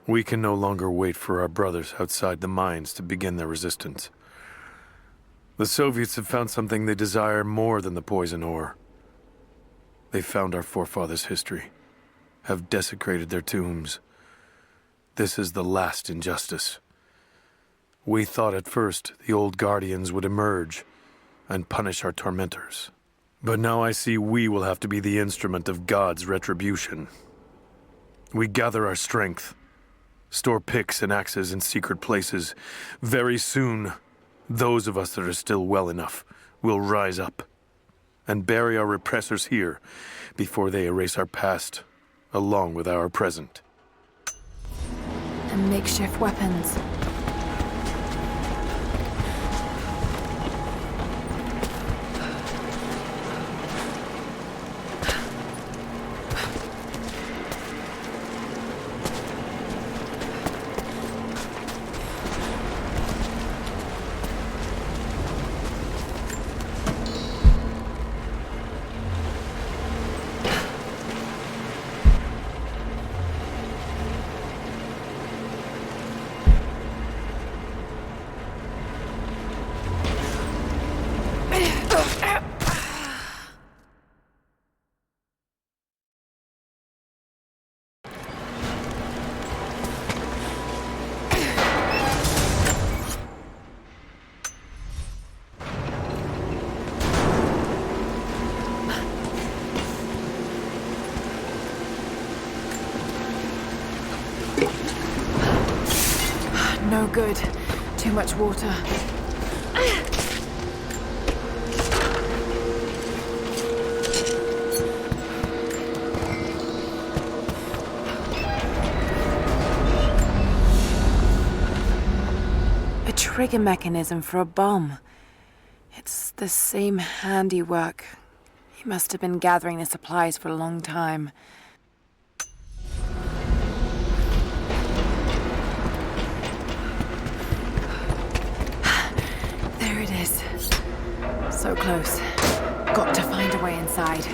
[SPEAKER 14] We can no longer wait for our brothers outside the mines to begin their resistance. The Soviets have found something they desire more than the poison ore. They found our forefathers' history, have desecrated their tombs. This is the last injustice. We thought at first the old guardians would emerge and punish our tormentors. But now I see we will have to be the instrument of God's retribution. We gather our strength, store picks and axes in secret places. Very soon, those of us that are still well enough will rise up and bury our repressors here before they erase our past, along with our present.
[SPEAKER 16] And makeshift weapons. No good. Too much water. A trigger mechanism for a bomb. It's the same handiwork. He must have been gathering the supplies for a long time.
[SPEAKER 1] close. Got to find a way inside.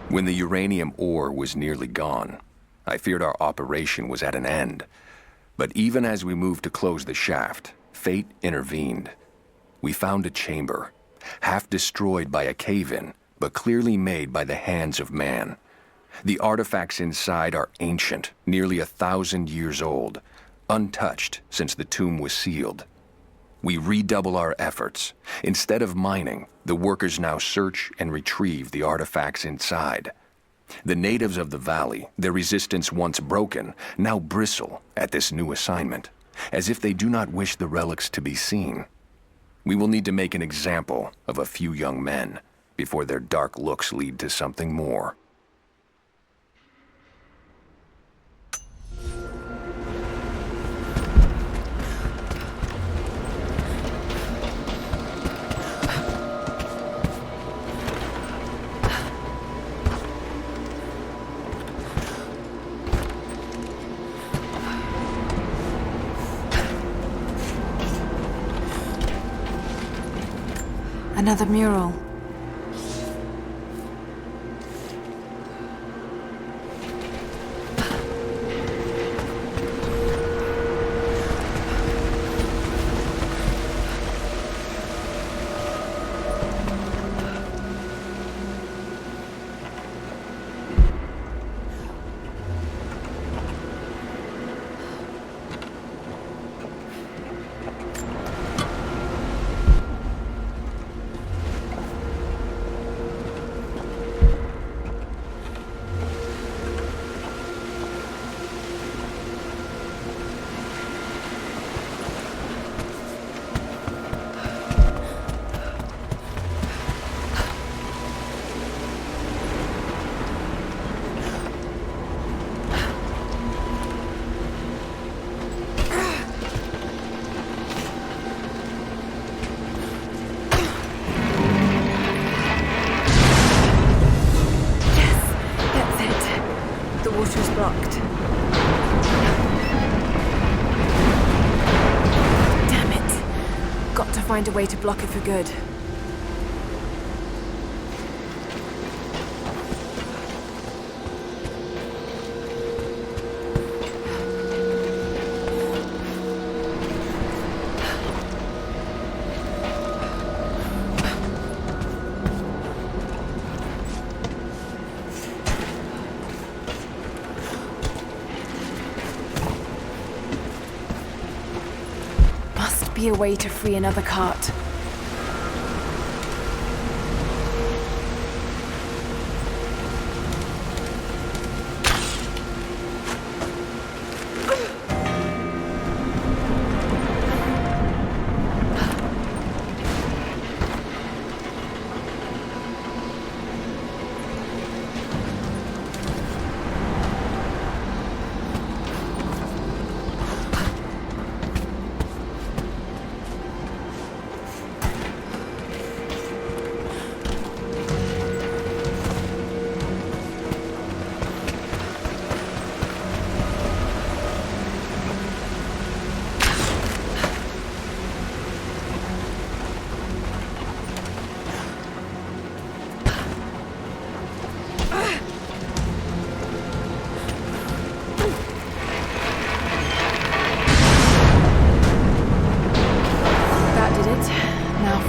[SPEAKER 20] When the uranium ore was nearly gone, I feared our operation was at an end. But even as we moved to close the shaft, fate intervened. We found a chamber, half destroyed by a cave-in, but clearly made by the hands of man. The artifacts inside are ancient, nearly 1,000 years old, untouched since the tomb was sealed. We redouble our efforts. Instead of mining, the workers now search and retrieve the artifacts inside. The natives of the valley, their resistance once broken, now bristle at this new assignment, as if they do not wish the relics to be seen. We will need to make an example of a few young men before their dark looks lead to something more.
[SPEAKER 1] Another mural. Find a way to block it for good. Be a way to free another cart.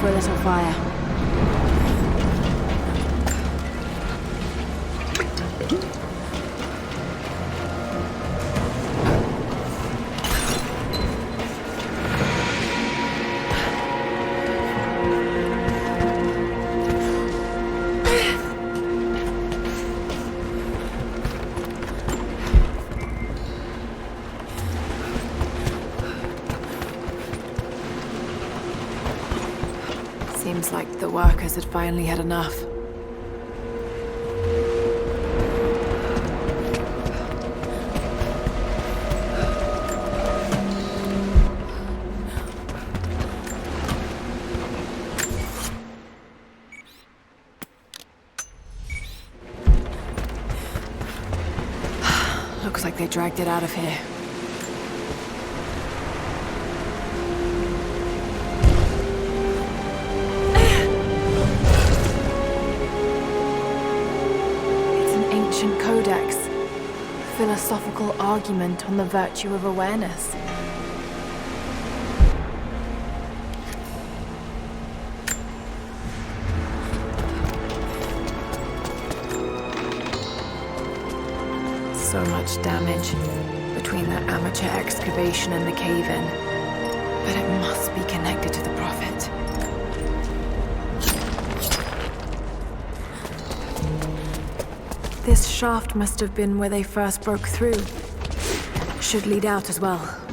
[SPEAKER 1] For a little fire. Seems like the workers had finally had enough. Looks like they dragged it out of here.
[SPEAKER 16] ancient codex. Philosophical argument on the virtue of awareness. So much damage between the amateur excavation and the cave-in. But it must be connected to the Prophet. This shaft must have been where they first broke through. Should lead out as well.